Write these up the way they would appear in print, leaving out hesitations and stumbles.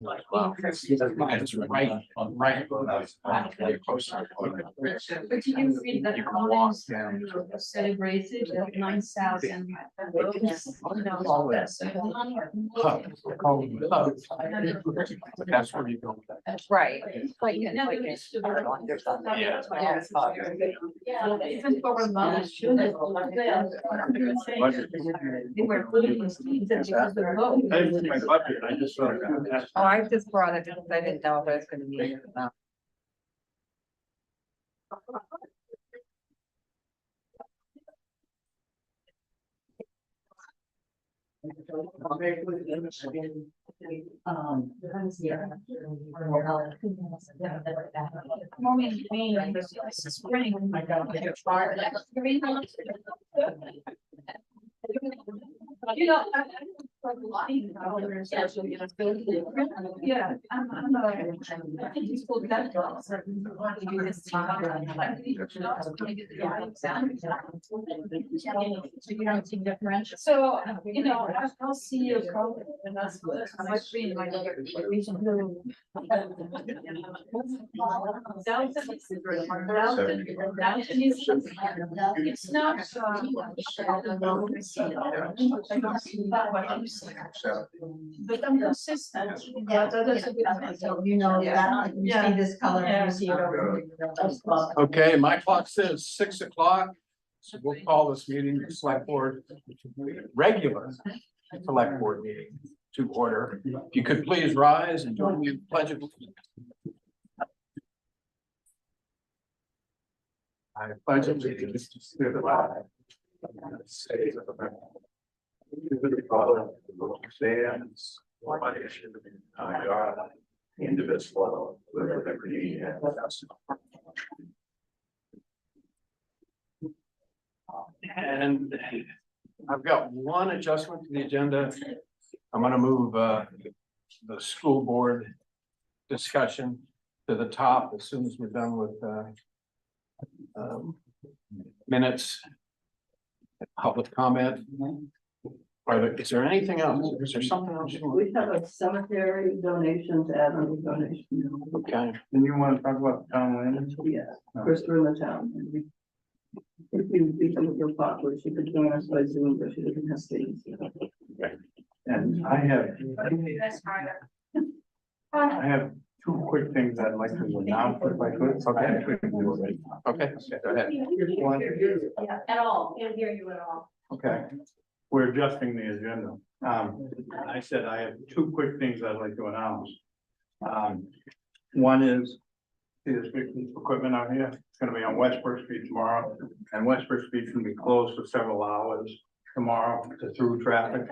Wow. It's right on right. But you can read that comments celebrated 9,000. That's where you go. That's right. Like, Yeah. even for a month, They were putting these things in because the vote. I just saw that. oh, I just brought it because I didn't know if it was gonna be. Morning, rain, spring. You know, yeah, I'm I think he's called that. So, you know, I'll see you. And that's what I might be in my region. It's not. But I'm consistent. Yeah, So you know that, you see this color, you see it over here. Okay, my clock says 6 o'clock. So we'll call this meeting, the select board, regular select board meeting to order. If you could please rise and join me in the pledge of allegiance. I pledge allegiance to the flag of the United States of America, to the republic which stands one nation under God, indivisible, with liberty and justice. And I've got one adjustment to the agenda. I'm gonna move the school board discussion to the top as soon as we're done with minutes, public comment. Is there anything else? Is there something else? We have a cemetery donation to add on the donation. Okay, And you want to talk about the town land? Yeah, first we're in the town. And we- If you become real popular, she could join us by Zoom, but she doesn't have things. And I have two quick things I'd like to announce if I could. Okay. Okay, go ahead. One, Yeah, at all, can't hear you at all. okay, we're adjusting the agenda. I said I have two quick things I'd like to announce. One is, see this big piece of equipment out here, it's gonna be on Westbrook Street tomorrow, and Westbrook Street's gonna be closed for several hours tomorrow to through traffic.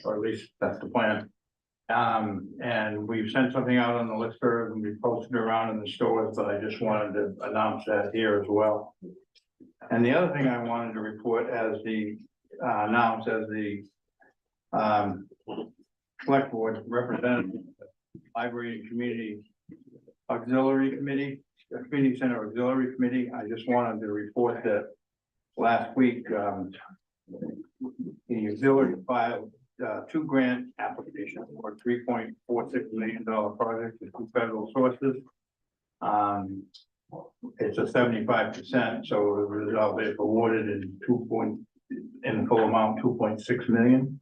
Or at least that's the plan. And we've sent something out on the listserv and we posted it around in the stores, but I just wanted to announce that here as well. And the other thing I wanted to report as the, announce as the, select board representative, library and community auxiliary committee, the community center auxiliary committee, I just wanted to report that last week, the auxiliary filed two grant applications for $3.46 million project with two federal sources. It's a 75%, so the result is awarded in in the full amount, 2.6 million.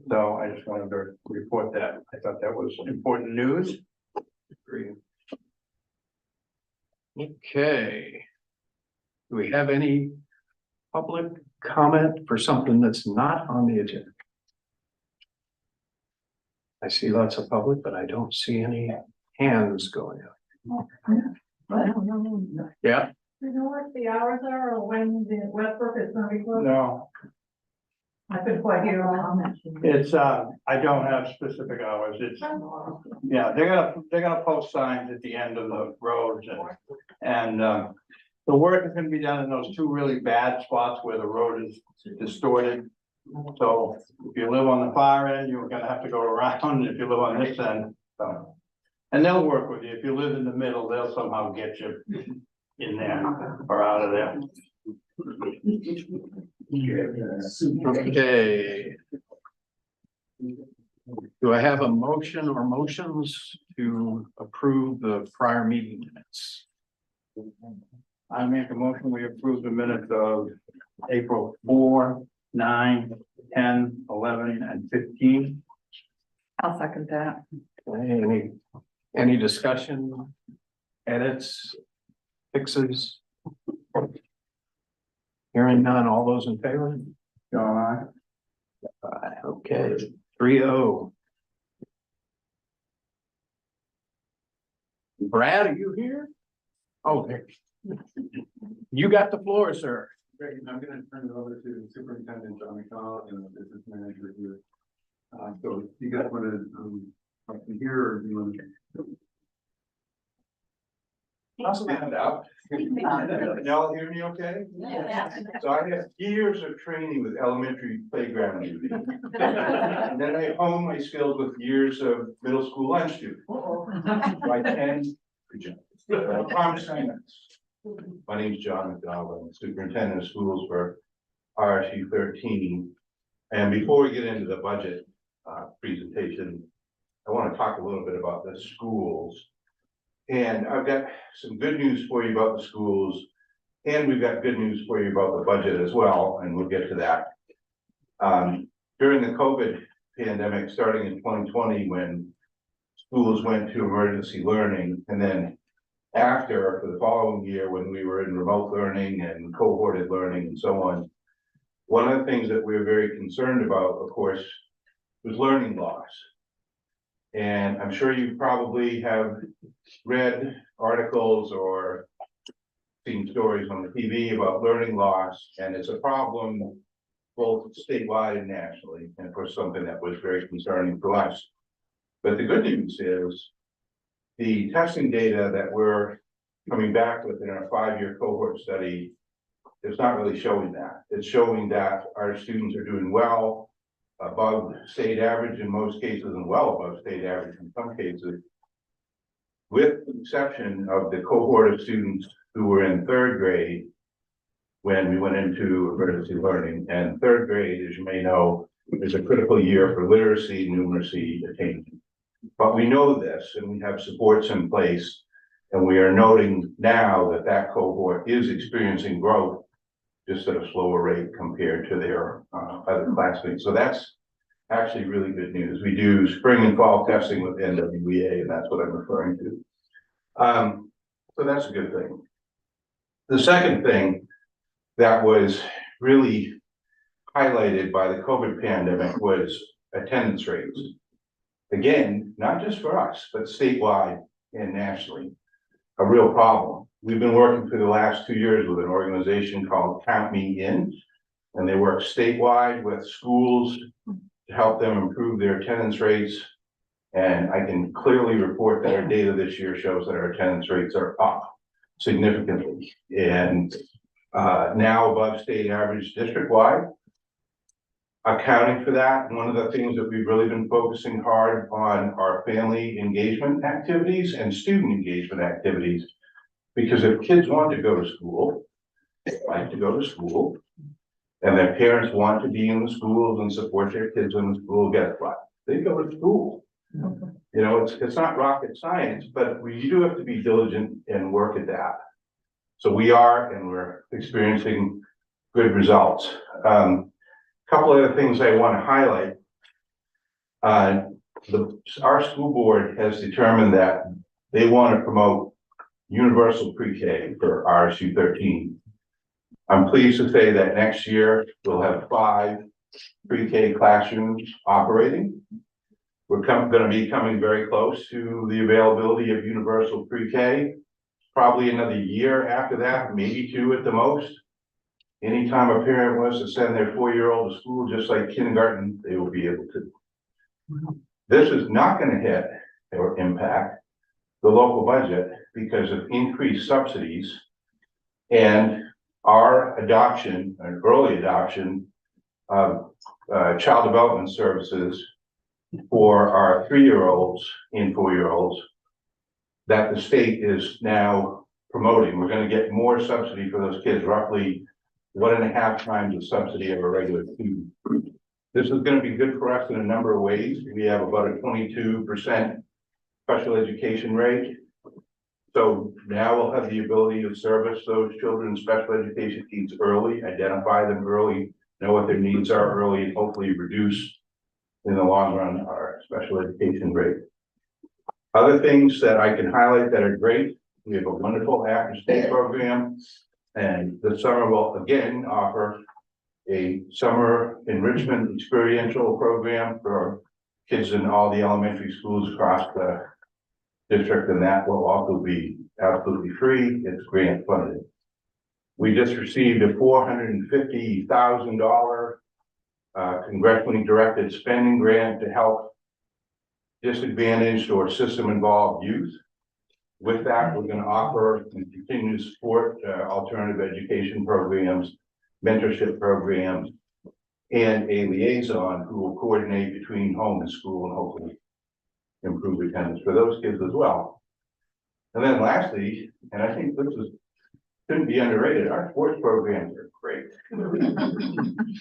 So I just wanted to report that. I thought that was important news. Okay. Do we have any public comment for something that's not on the agenda? I see lots of public, but I don't see any hands going up. Yeah, You know what the hours are or when the Westbrook is gonna be closed? No, I couldn't quite hear all. it's, I don't have specific hours. It's, yeah, they're gonna post signs at the end of the roads and the work is gonna be done in those two really bad spots where the road is distorted. So if you live on the far end, you're gonna have to go around. If you live on this end, so. And they'll work with you. If you live in the middle, they'll somehow get you in there or out of there. okay. Do I have a motion or motions to approve the prior meeting minutes? I make a motion, we approve the minutes of April 4, 9, 10, 11, and 15. I'll second that. Any discussion, edits, fixes? Hearing none, all those in favor? John, Okay, 3-0. Brad, are you here? Oh, there. You got the floor, sir. Great, I'm gonna turn it over to Superintendent John McDonald and the business manager here. So you guys wanna, up to here, or you wanna? I'll stand up. Y'all hear me okay? So I have years of training with elementary playground duty. And then I hone my skills with years of middle school lunch duty. By 10. Promise I know. My name is John McDonald, I'm the superintendent of schools for RSU 13. And before we get into the budget presentation, I want to talk a little bit about the schools. And I've got some good news for you about the schools, and we've got good news for you about the budget as well, and we'll get to that. During the COVID pandemic, starting in 2020, when schools went to emergency learning, and then after, for the following year, when we were in remote learning and cohorted learning and so on, one of the things that we were very concerned about, of course, was learning loss. And I'm sure you probably have read articles or seen stories on the TV about learning loss, and it's a problem both statewide and nationally, and of course something that was very concerning to us. But the good news is the testing data that we're coming back with in our 5-year cohort study is not really showing that. It's showing that our students are doing well, above state average in most cases, and well above state average in some cases, with the exception of the cohort of students who were in 3rd grade when we went into emergency learning. And 3rd grade, as you may know, is a critical year for literacy, numeracy, attainment. But we know this, and we have supports in place, and we are noting now that that cohort is experiencing growth just at a slower rate compared to their other classmates. So that's actually really good news. We do spring and fall testing with NWEA, and that's what I'm referring to. So that's a good thing. The second thing that was really highlighted by the COVID pandemic was attendance rates. Again, not just for us, but statewide and nationally, a real problem. We've been working for the last 2 years with an organization called Count Me In, and they work statewide with schools to help them improve their attendance rates. And I can clearly report that our data this year shows that our attendance rates are up significantly and now above state average district-wide. Accounting for that, one of the things that we've really been focusing hard on are family engagement activities and student engagement activities. Because if kids want to go to school, they like to go to school, and their parents want to be in the schools and support their kids in the school, guess what? They go to school. You know, it's not rocket science, but you do have to be diligent and work at that. So we are, and we're experiencing good results. Couple other things I want to highlight. Our school board has determined that they want to promote universal pre-K for RSU 13. I'm pleased to say that next year we'll have 5 pre-K classrooms operating. We're going to be coming very close to the availability of universal pre-K. Probably another year after that, maybe 2 at the most. Anytime a parent wants to send their 4-year-old to school, just like kindergarten, they will be able to. This is not going to hit or impact the local budget because of increased subsidies and our adoption, an early adoption of child development services for our 3-year-olds and 4-year-olds that the state is now promoting. We're going to get more subsidy for those kids, roughly 1.5 times the subsidy of a regular student. This is gonna be good for us in a number of ways. We have about a 22% special education rate. So now we'll have the ability to service those children's special education needs early, identify them early, know what their needs are early, and hopefully reduce in the long run our special education rate. Other things that I can highlight that are great, we have a wonderful after-school program. And the summer will again offer a summer enrichment experiential program for kids in all the elementary schools across the district, and that will also be absolutely free. It's grant funded. We just received a $450,000 congressionally directed spending grant to help disadvantaged or system involved youth. With that, we're going to offer and continue to support alternative education programs, mentorship programs, and a liaison who will coordinate between home and school and hopefully improve attendance for those kids as well. And then lastly, and I think this shouldn't be underrated, our sports programs are great.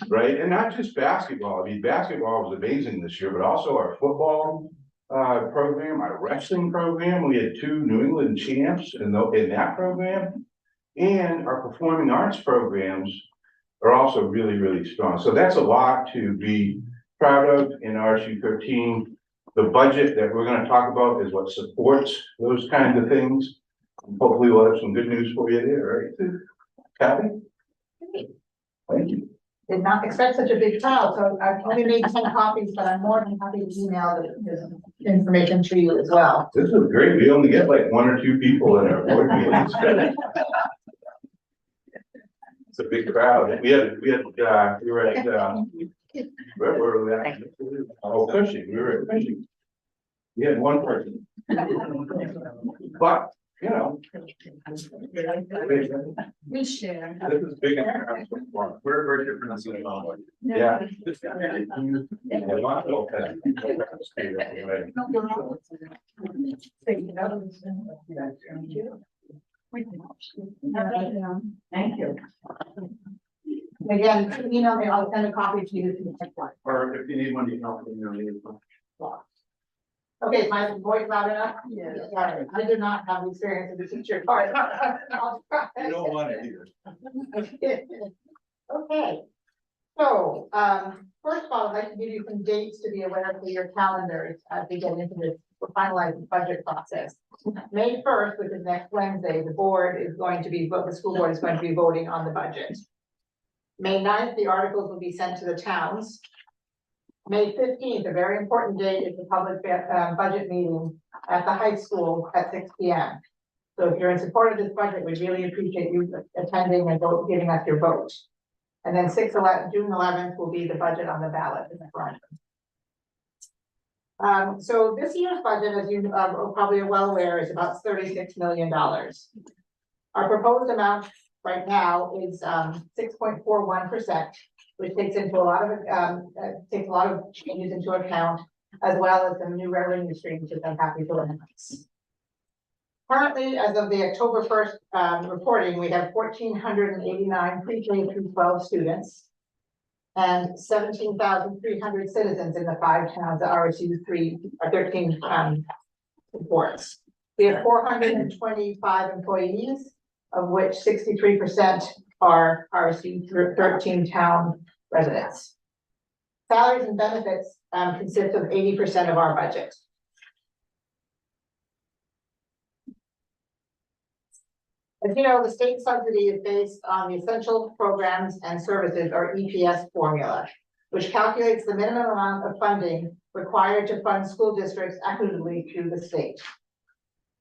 Right? And not just basketball. I mean, basketball was amazing this year, but also our football program, our wrestling program. We had 2 New England champs in that program, and our performing arts programs are also really, really strong. So that's a lot to be proud of in RSU 13. The budget that we're going to talk about is what supports those kinds of things. Hopefully we'll have some good news for you there, right? Kathy? Thank you. Did not expect such a big crowd, so I've only made 10 copies, but I'm more than happy to email this information to you as well. This is great. We only get like 1 or 2 people in our board meetings. It's a big crowd. We were at, where were we at? Oh, Cushing. We were at Cushing. We had 1 person. But, you know. We share. This is big. We're very different. Yeah. Thank you. Again, email me, I'll send a copy to you. Or if you need one, you can also email me. Okay, is my voice loud enough? Yeah. Sorry, I did not have the experience of the teacher part. I'll try. You don't want it either. Okay, so, first of all, I'd like to give you some dates to be aware of for your calendars as we get into this finalized budget process. May 1st, which is next Wednesday, the board is going to be, the school board is going to be voting on the budget. May 9th, the articles will be sent to the towns. May 15th, a very important date, is the public budget meeting at the high school at 6 p.m. So if you're in support of this budget, we really appreciate you attending and giving us your vote. And then June 11th will be the budget on the ballot in the front. So this year's budget, as you probably are well aware, is about $36 million. Our proposed amount right now is 6.41%, which takes into a lot of changes into account, as well as some new revenue streams, which I'm happy to announce. Currently, as of the October 1st reporting, we have 1,489 pre-K through 12 students and 17,300 citizens in the 5 towns that RSU 13 supports. We have 425 employees, of which 63% are RSU 13 town residents. Salaries and benefits consist of 80% of our budget. As you know, the state subsidy is based on the Essential Programs and Services, or EPS formula, which calculates the minimum amount of funding required to fund school districts equitably through the state.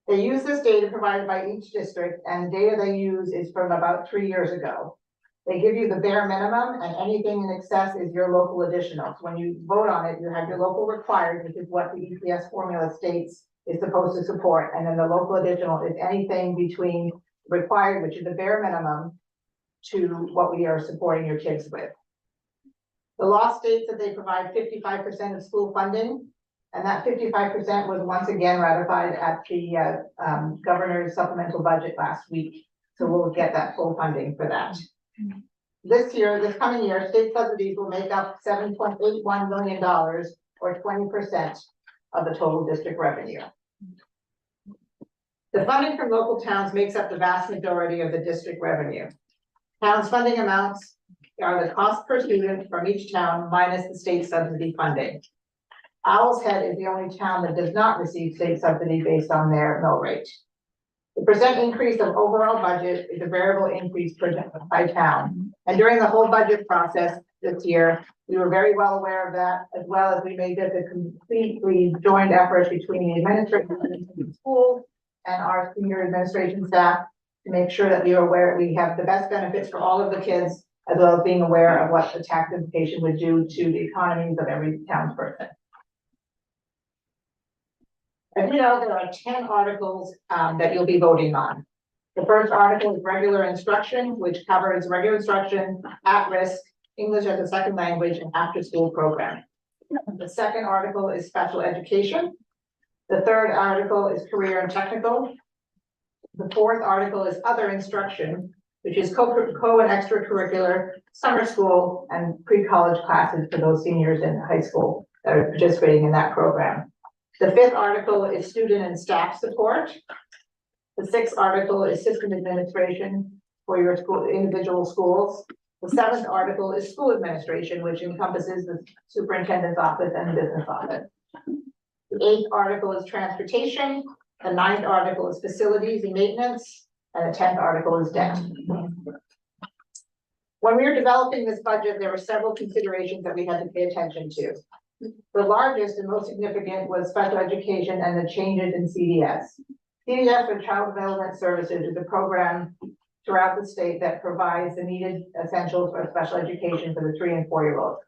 They use this data provided by each district, and the data they use is from about 3 years ago. They give you the bare minimum, and anything in excess is your local additional. So when you vote on it, you have your local required, which is what the EPS formula states is supposed to support, and then the local additional is anything between required, which is the bare minimum, to what we are supporting your kids with. The law states that they provide 55% of school funding, and that 55% was once again ratified at the governor's supplemental budget last week. So we'll get that full funding for that. This coming year, state subsidies will make up $7.81 million or 20% of the total district revenue. The funding from local towns makes up the vast majority of the district revenue. Towns' funding amounts are the cost per student from each town minus the state subsidy funding. Owl's Head is the only town that does not receive state subsidy based on their mill rate. The percent increase of overall budget is a variable increase by town. And during the whole budget process this year, we were very well aware of that, as well as we made this a completely joint effort between the administration of the schools and our senior administration staff to make sure that we are aware we have the best benefits for all of the kids, as well as being aware of what the tax implication would do to the economies of every townsperson. As you know, there are 10 articles that you'll be voting on. The first article is regular instruction, which covers regular instruction, at-risk, English as a second language, and after-school program. The second article is special education. The third article is career and technical. The fourth article is other instruction, which is co and extracurricular, summer school, and pre-college classes for those seniors in high school that are participating in that program. The fifth article is student and staff support. The sixth article is system administration for your school, individual schools. The seventh article is school administration, which encompasses the superintendent's office and the business office. The eighth article is transportation. The ninth article is facilities and maintenance. And the 10th article is debt. When we were developing this budget, there were several considerations that we had to pay attention to. The largest and most significant was special education and the changes in CDS. CDS, or Child Development Services, is a program throughout the state that provides the needed essentials for special education for the 3 and 4-year-olds.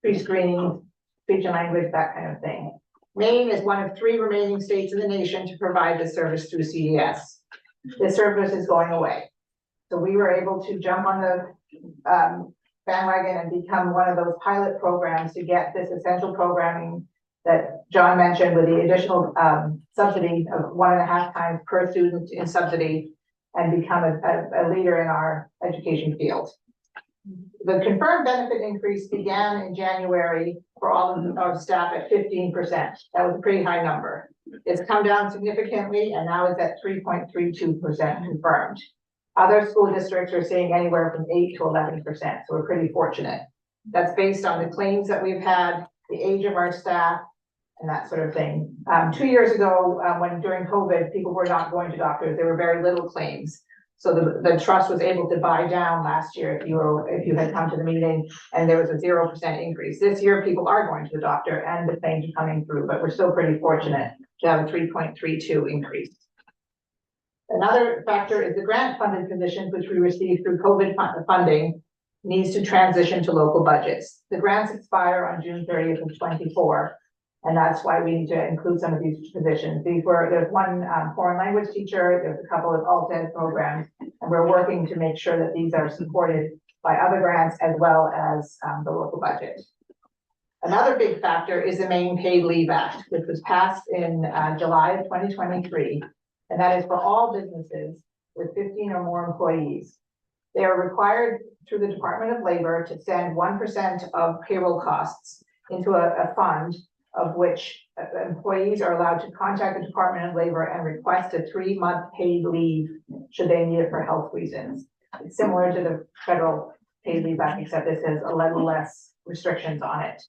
Pre-screening, speech and language, that kind of thing. Maine is one of 3 remaining states in the nation to provide this service through CDS. This service is going away. So we were able to jump on the bandwagon and become one of those pilot programs to get this essential programming that John mentioned, with the additional subsidy of 1.5 times per student in subsidy, and become a leader in our education field. The confirmed benefit increase began in January for all of our staff at 15%. That was a pretty high number. It's come down significantly and now it's at 3.32% confirmed. Other school districts are seeing anywhere from 8 to 11%, so we're pretty fortunate. That's based on the claims that we've had, the age of our staff, and that sort of thing. 2 years ago, when during COVID, people were not going to doctors, there were very little claims. So the trust was able to buy down last year if you had come to the meeting, and there was a 0% increase. This year, people are going to the doctor and the claims are coming through, but we're still pretty fortunate to have a 3.32 increase. Another factor is the grant funded positions, which we received through COVID funding, needs to transition to local budgets. The grants expire on June 30th of 24. And that's why we need to include some of these positions. There's one foreign language teacher, there's a couple of alt-ed programs, and we're working to make sure that these are supported by other grants as well as the local budget. Another big factor is the Maine Paid Leave Act, which was passed in July of 2023. And that is for all businesses with 15 or more employees. They are required through the Department of Labor to send 1% of payroll costs into a fund, of which employees are allowed to contact the Department of Labor and request a 3-month paid leave should they need it for health reasons. It's similar to the federal paid leave act, except this has a little less restrictions on it.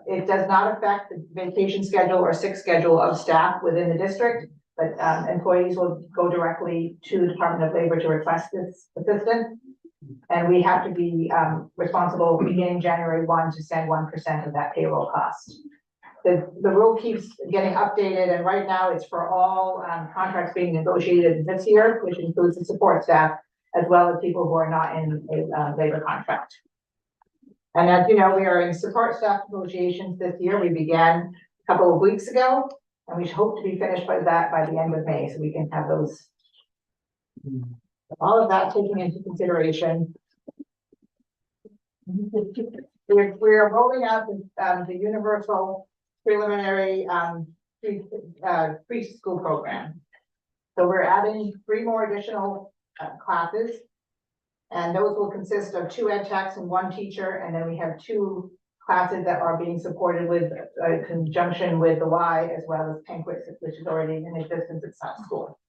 It does not affect the vacation schedule or sick schedule of staff within the district, but employees will go directly to the Department of Labor to request this assistance. And we have to be responsible beginning January 1 to send 1% of that payroll cost. The rule keeps getting updated, and right now it's for all contracts being negotiated this year, which includes the support staff, as well as people who are not in a labor contract. And as you know, we are in support staff negotiations this year. We began a couple of weeks ago, and we hope to be finished by the end of May, so we can have those. All of that taken into consideration. We're rolling out the universal preliminary preschool program. So we're adding 3 more additional classes. And those will consist of 2 ed techs and 1 teacher, and then we have 2 classes that are being supported with conjunction with the Y as well as Penquist, which is already in existence at South School.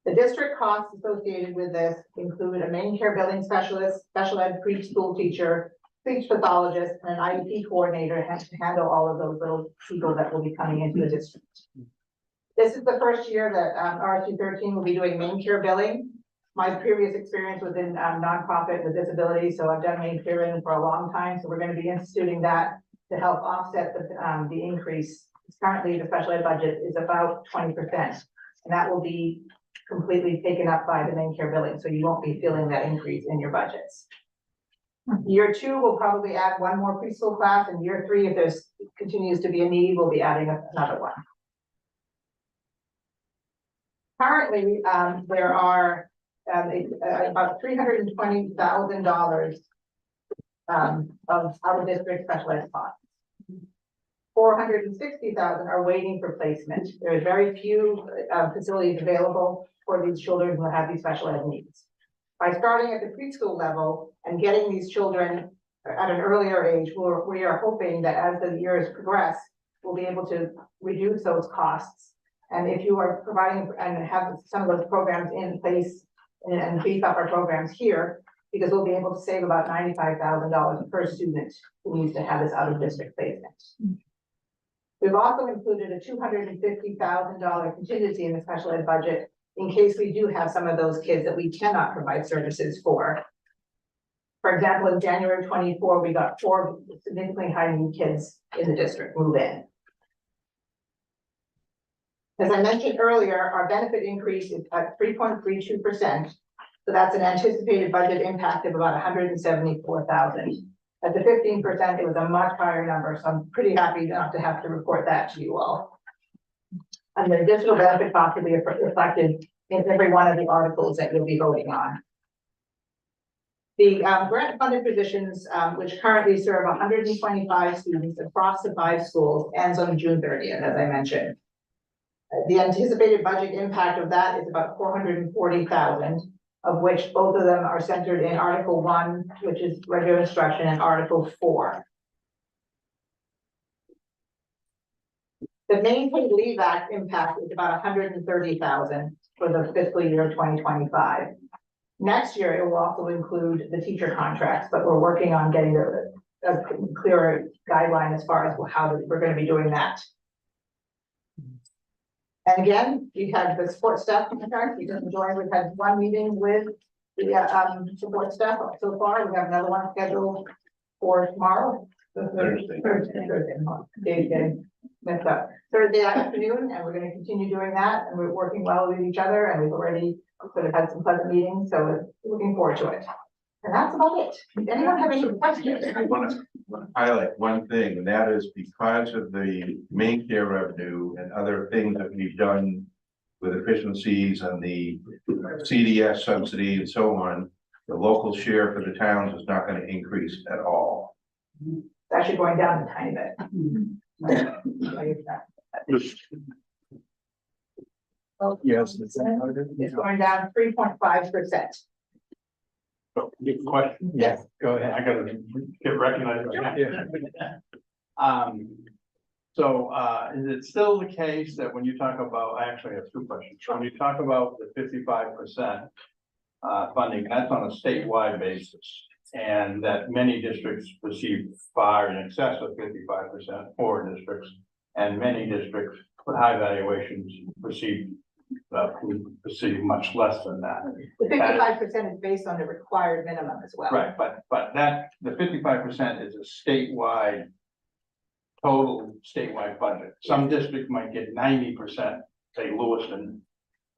The district costs associated with this include a main care billing specialist, special ed preschool teacher, speech pathologist, and an IEP coordinator has to handle all of those little people that will be coming into the district. This is the first year that RSU 13 will be doing main care billing. My previous experience was in nonprofit with disabilities, so I've done main care billing for a long time. So we're going to be instituting that to help offset the increase. Currently, the special ed budget is about 20%, and that will be completely taken up by the main care billing. So you won't be feeling that increase in your budgets. Year 2, we'll probably add 1 more preschool class, and year 3, if there's continues to be a need, we'll be adding another one. Currently, there are about $320,000 of out-of-district special ed costs. 460,000 are waiting for placement. There are very few facilities available for these children who have these special ed needs. By starting at the preschool level and getting these children at an earlier age, we are hoping that as the years progress, we'll be able to reduce those costs. And if you are providing and have some of those programs in place and beef up our programs here, because we'll be able to save about $95,000 per student who needs to have this out-of-district placement. We've also included a $250,000 contingency in the special ed budget in case we do have some of those kids that we cannot provide services for. For example, in January 24, we got 4 significantly high need kids in the district move in. As I mentioned earlier, our benefit increase is at 3.32%. So that's an anticipated budget impact of about $174,000. At the 15%, it was a much higher number. So I'm pretty happy not to have to report that to you all. And the additional benefit cost will be reflected in every one of the articles that you'll be voting on. The grant funded positions, which currently serve 125 students across the 5 schools, ends on June 30th, as I mentioned. The anticipated budget impact of that is about $440,000, of which both of them are centered in Article 1, which is regular instruction, and Article 4. The main paid leave act impact is about $130,000 for the fiscal year 2025. Next year, it will also include the teacher contracts, but we're working on getting a clearer guideline as far as how we're going to be doing that. And again, we had the support staff contract. We just joined. We've had 1 meeting with the support staff so far. We have another one scheduled for tomorrow. Thursday afternoon, and we're going to continue doing that. And we're working well with each other, and we've already sort of had some pleasant meetings. So we're looking forward to it. And that's about it. Does anyone have any questions? I want to highlight one thing, and that is because of the main care revenue and other things that we've done with efficiencies and the CDS subsidy and so on, the local share for the towns is not going to increase at all. It's actually going down a tiny bit. Yes. It's going down 3.5%. Good question. Yes. Go ahead. I gotta get recognized. So is it still the case that when you talk about, I actually have 2 questions. When you talk about the 55% funding, that's on a statewide basis, and that many districts receive far in excess of 55%, 4 districts, and many districts with high valuations receive much less than that. The 55% is based on the required minimum as well. Right, but that, the 55% is a statewide, total statewide budget. Some districts might get 90%, say Lewiston,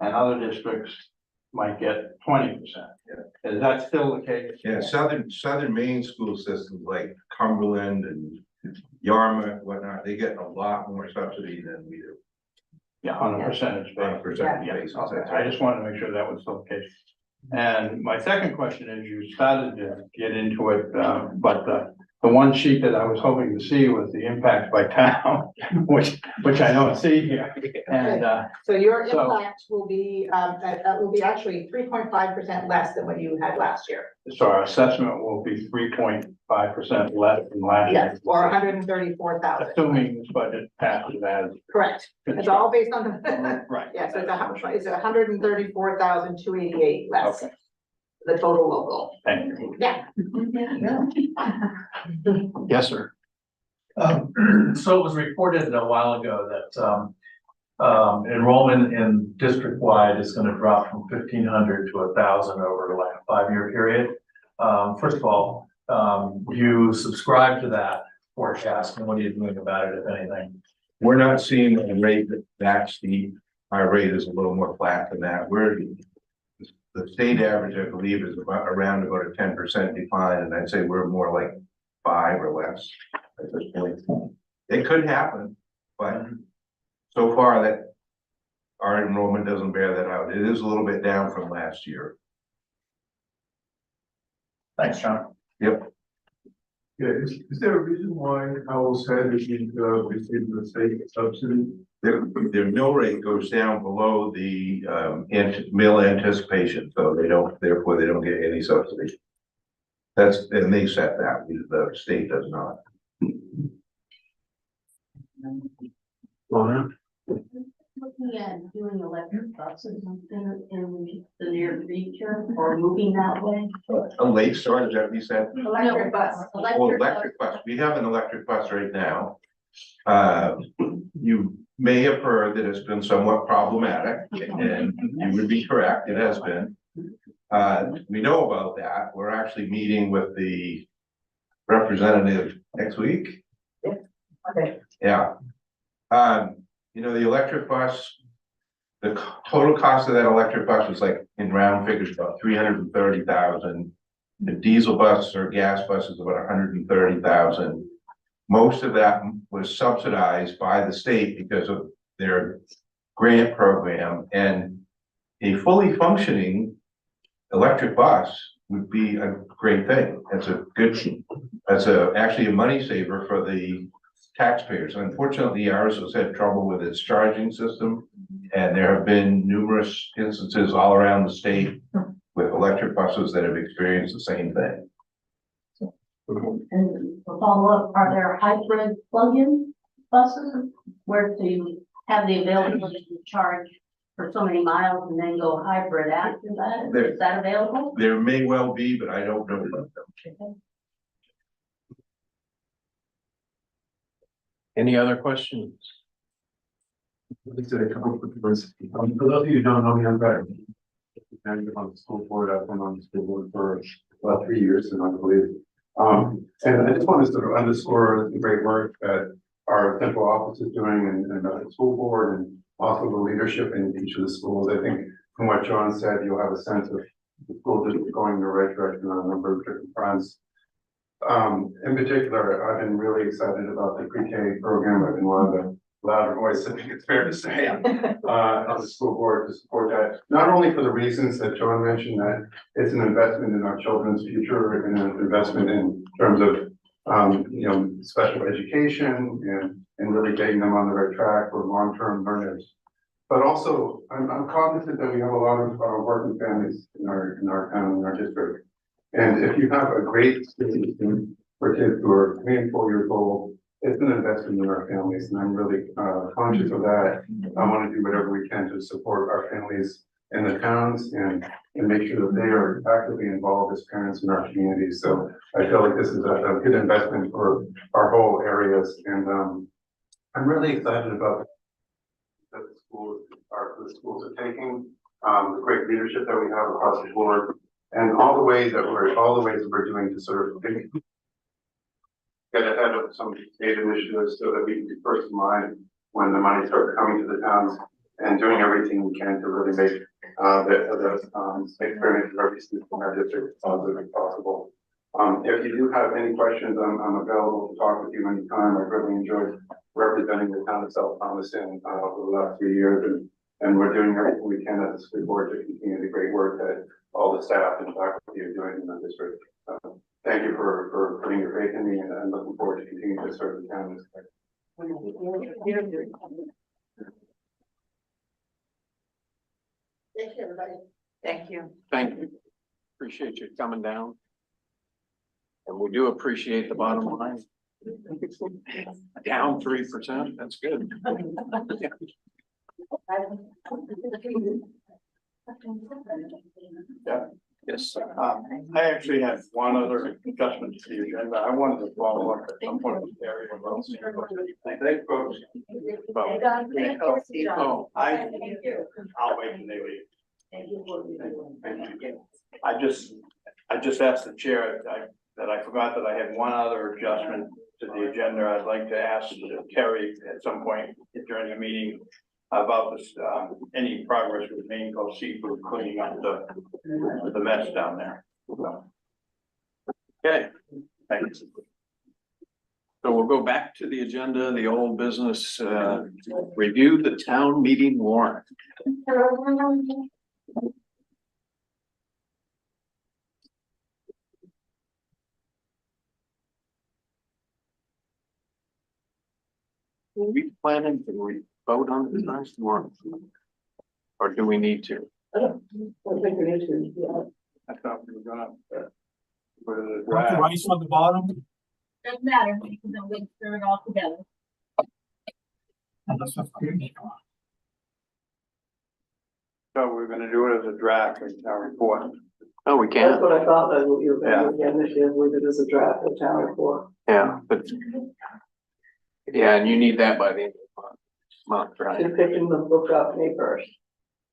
and other districts might get 20%. Yeah. Is that still the case? Yeah, southern Maine school systems like Cumberland and Yarmouth, whatnot, they get a lot more subsidy than we do. Yeah, on a percentage basis. On a percentage basis. Okay. I just wanted to make sure that was still the case. And my second question is, you started to get into it, but the the one sheet that I was hoping to see was the impact by town, which I don't see here. And, So your So- impact will be actually 3.5% less than what you had last year. so our assessment will be 3.5% less than last year. Yes, or 134,000. Assuming this budget passes as. Correct. It's all based on the, Right. yeah, so it's 134,288 less. Okay, The total local. thank you. Yeah. Yes, sir. So it was reported a while ago that, enrollment in district-wide is gonna drop from 1,500 to 1,000 over like a 5-year period. First of all, you subscribe to that forecast, and what are you doing about it, if anything? We're not seeing a rate that steep. Our rate is a little more flat than that. The state average, I believe, is around about a 10% decline, and I'd say we're more like 5 or less at this point. It could happen, but so far that our enrollment doesn't bear that out. It is a little bit down from last year. Thanks, John. Yep. Yeah, is there a reason why Howell's Head is receiving the state subsidy? Their mill rate goes down below the mill anticipation, so therefore they don't get any subsidy. And they set that, the state does not. Lana? Looking at doing electric buses in the near future or moving that way. A late start, is that what you said? Electric bus. Oh, electric bus, we have an electric bus right now. You may have heard that it's been somewhat problematic, and you would be correct, it has been. We know about that, we're actually meeting with the representative next week. Okay. Yeah. You know, the electric bus, the total cost of that electric bus was like, in round figures, about 330,000. The diesel bus or gas bus is about 130,000. Most of that was subsidized by the state because of their grant program, and a fully functioning electric bus would be a great thing. That's actually a money saver for the taxpayers. Unfortunately, ours has had trouble with its charging system, and there have been numerous instances all around the state with electric buses that have experienced the same thing. And to follow up, are there hybrid plug-in buses where to have the availability to charge for so many miles and then go hybrid after that? Is that available? There may well be, but I don't know about them. Any other questions? Let me say a couple of quick words. For those of you who don't know me, I'm Brett. I'm on the school board. I've been on the school board for about 3 years, and I believe. And I just want to sort of underscore the great work that our central office is doing and the school board and also the leadership in each of the schools. I think from what John said, you'll have a sense of the school district going in the right direction on a number of different fronts. In particular, I've been really excited about the pre-K program. I've been one of the louder voices, I think it's fair to say, on the school board to support that. Not only for the reasons that John mentioned, that it's an investment in our children's future and an investment in terms of, special education and really getting them on the right track for long-term learners. But also, I'm cognizant that we have a lot of working families in our town, in our district. And if you have a great system for kids who are 3 and 4 years old, it's an investment in our families, and I'm really conscious of that. I want to do whatever we can to support our families in the towns and make sure that they are actively involved as parents in our communities. So I feel like this is a good investment for our whole areas, and I'm really excited about that the schools are taking, the great leadership that we have across the board. And all the ways that we're doing to sort of get ahead of some state initiatives so that we can be first in line when the money starts coming to the towns, and doing everything we can to really make the experience for every student in our district as positive as possible. If you do have any questions, I'm available to talk with you anytime. I've really enjoyed representing the town of South Thomaston over the last 3 years, and And we're doing everything we can as a school board to continue the great work that all the staff and faculty are doing in the district. Thank you for putting your faith in me, and I'm looking forward to continuing to serve the town. Thank you, everybody. Thank you. Thank you. Appreciate you coming down. And we do appreciate the bottom line. Down 3%, that's good. Yes, sir. I actually had one other adjustment to the agenda. I wanted to follow up at some point with Terry about. Thanks, folks. Oh, I'll wait till they leave. Thank you. I just asked the chair, that I forgot that I had one other adjustment to the agenda. I'd like to ask Terry at some point during the meeting about this, any progress with Maine Coast Seafood cleaning up the mess down there. So, okay. thanks. So we'll go back to the agenda, the old business, review the town meeting warrant. Are we planning to vote on this next warrant? Or do we need to? I don't think we need to, yeah. I thought we were gonna. Put it in the Put the draft. rice on the bottom. Doesn't matter, we can then wait through it all together. Unless that's crazy. So we're gonna do it as a draft in our report. Oh, we That's can, what I thought that you were Yeah. gonna do again this year, leave it as a draft of town report. yeah, but. Yeah, and you need that by the end of the month, right? She's picking the book up May 1st.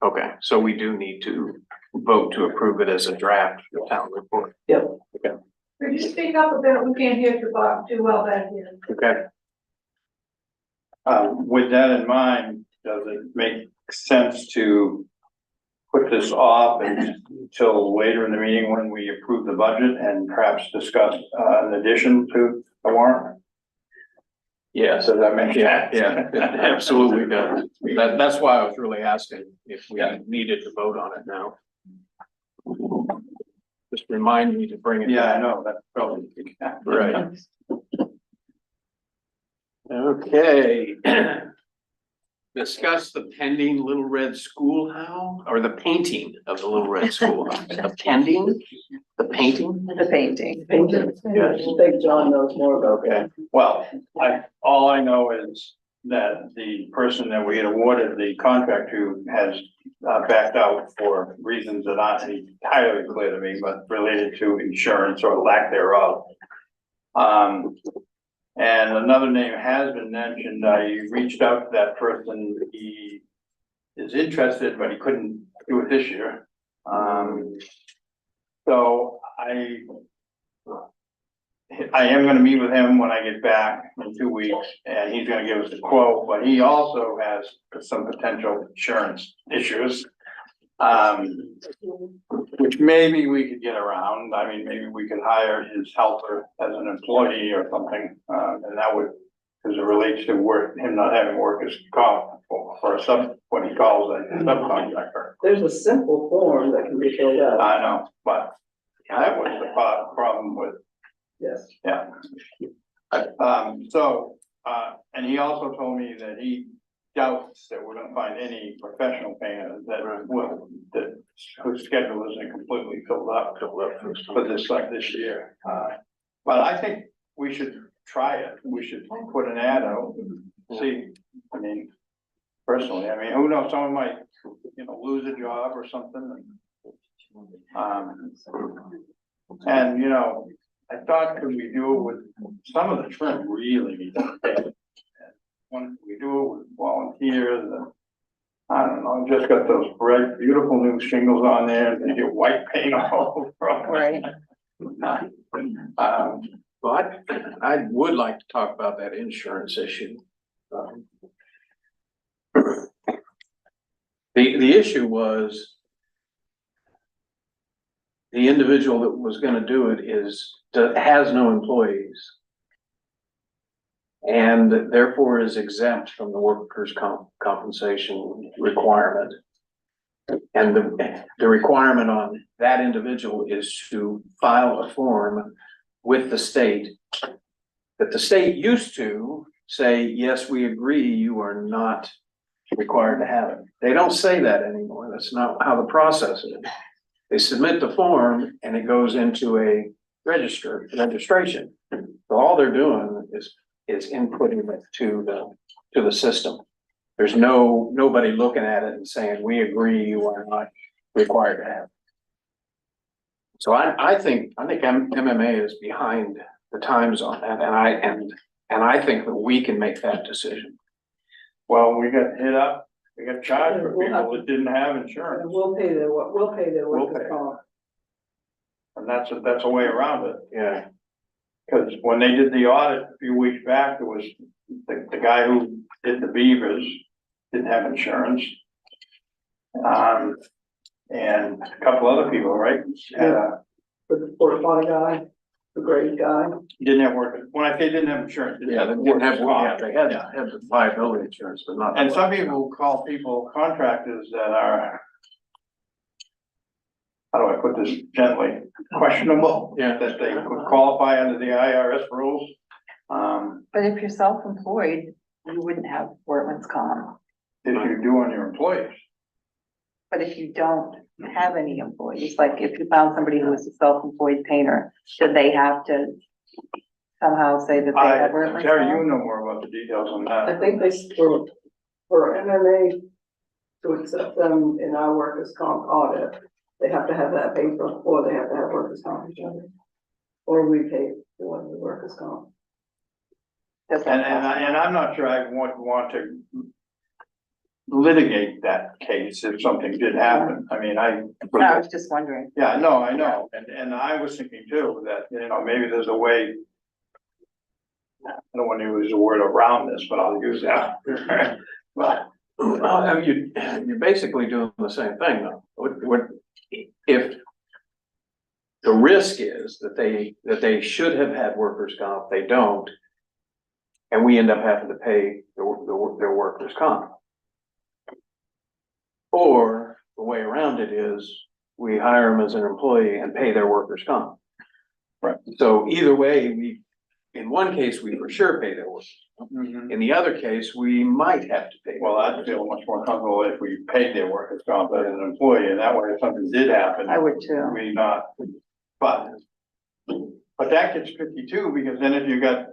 Okay, so we do need to vote to approve it as a draft of the town report. Yep. Okay, Could you speak up a bit? We can't hear too well back here. okay. With that in mind, does it make sense to put this off until later in the meeting when we approve the budget and perhaps discuss an addition to the warrant? Yes, Does that make yeah, sense? yeah, it absolutely does. That's why I was really asking if we Yeah. needed to vote on it now. Just remind me to bring it Yeah, I back. know, that's probably. Right. Okay. Discuss the pending Little Red Schoolhouse, or the painting of the Little Red Schoolhouse. The pending, the painting? The painting. Yeah, I think John knows more about that. Well, all I know is that the person that we had awarded the contract to has backed out for reasons that aren't entirely clear to me, but related to insurance or lack thereof. And another name has been mentioned. I reached out to that person. He is interested, but he couldn't do it this year. So I am gonna meet with him when I get back in 2 weeks, and he's gonna give us a quote, but he also has some potential insurance issues. Which maybe we could get around. I mean, maybe we could hire his helper as an employee or something, and that would, because it relates to work, him not having workers' comp for what he calls a subcontractor. There's a simple form that can be filled out. I know, but that was the problem with, Yes. yeah. And he also told me that he doubts that we're gonna find any professional painters that whose schedule isn't completely filled up for this year. But I think we should try it. We should put an ad out, see, I mean, personally, I mean, who knows, someone might, lose a job or something. And, I thought, could we do it with, some of the trim really needs to pay. When we do it with volunteers, and I don't know, just got those bright, beautiful new shingles on there, and you get white paint all over. Right. But I would like to talk about that insurance issue. The issue was the individual that was gonna do it has no employees. and therefore is exempt from the workers' compensation requirement. And the requirement on that individual is to file a form with the state that the state used to say, yes, we agree, you are not required to have it. They don't say that anymore. That's not how the process is. They submit the form and it goes into a registration. So all they're doing is inputting it to the system. There's nobody looking at it and saying, we agree, you are not required to have it. So I think MMA is behind the times on that, and I think that we can make that decision. Well, we got hit up, we got charged for people that didn't have insurance, And we'll pay their workers' comp. and that's a way around it. Yeah. Cause when they did the audit a few weeks back, there was the guy who did the beavers didn't have insurance. And a couple other people, right? For the porta potty guy, the grade guy. Didn't have work, when I say didn't have insurance. Yeah, they didn't have, they had the liability insurance, but not. And some people call people contractors that are, how do I put this gently, questionable. Yeah. That they could qualify under the IRS rules. But if you're self-employed, you wouldn't have workman's comp. If you do on your employees. But if you don't have any employees, like if you found somebody who was a self-employed painter, should they have to somehow say that they have workman's Terry, you comp? know more about the details on I that. think for MMA to accept them in our workers' comp audit, they have to have that paper, or they have to have workers' comp insurance. Or we pay for the workers' comp. Does And that I'm not sure I want to litigate that case if something did happen. I mean, No, I was just wondering. yeah, no, I know, and I was thinking too, that, you know, maybe there's a way. I don't want to use the word around this, but I'll use that. But, Well, you're basically doing the same thing though. If the risk is that they should have had workers' comp, they don't, and we end up having to pay their workers' comp. Or the way around it is we hire them as an employee and pay their workers' comp. Right. So either way, in one case, we for sure pay their workers. mhm. In the other case, we might have to pay. Well, I'd feel much more comfortable if we paid their workers' comp as an employee, and that way if something did happen. I would too. We not, but that gets tricky too, because then if you got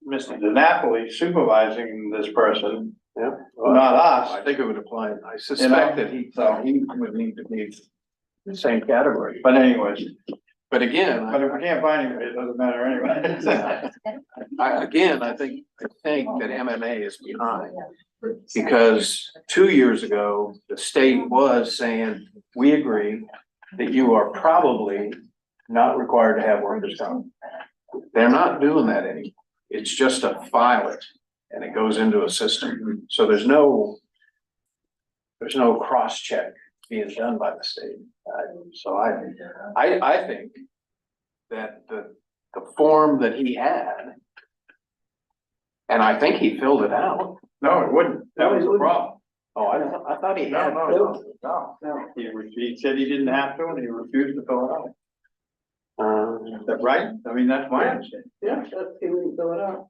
Mr. DiNapoli supervising this person, Yeah. not us. I think it would apply. I suspect that he would need to be the same category. But anyways, But again, but if we can't find anybody, it doesn't matter anyway. I think that MMA is behind. Because 2 years ago, the state was saying, we agree that you are probably not required to have workers' comp. They're not doing that anymore. It's just a file it and it goes into a system. So there's no cross check being done by the state. So I think that the form that he had, and I think he filled it out. No, it wouldn't. That was the problem. Oh, I thought he had. No. He said he didn't have to, and he refused to fill it out. Is that right? I mean, that's my understanding. Yeah, that's, he wouldn't fill it out.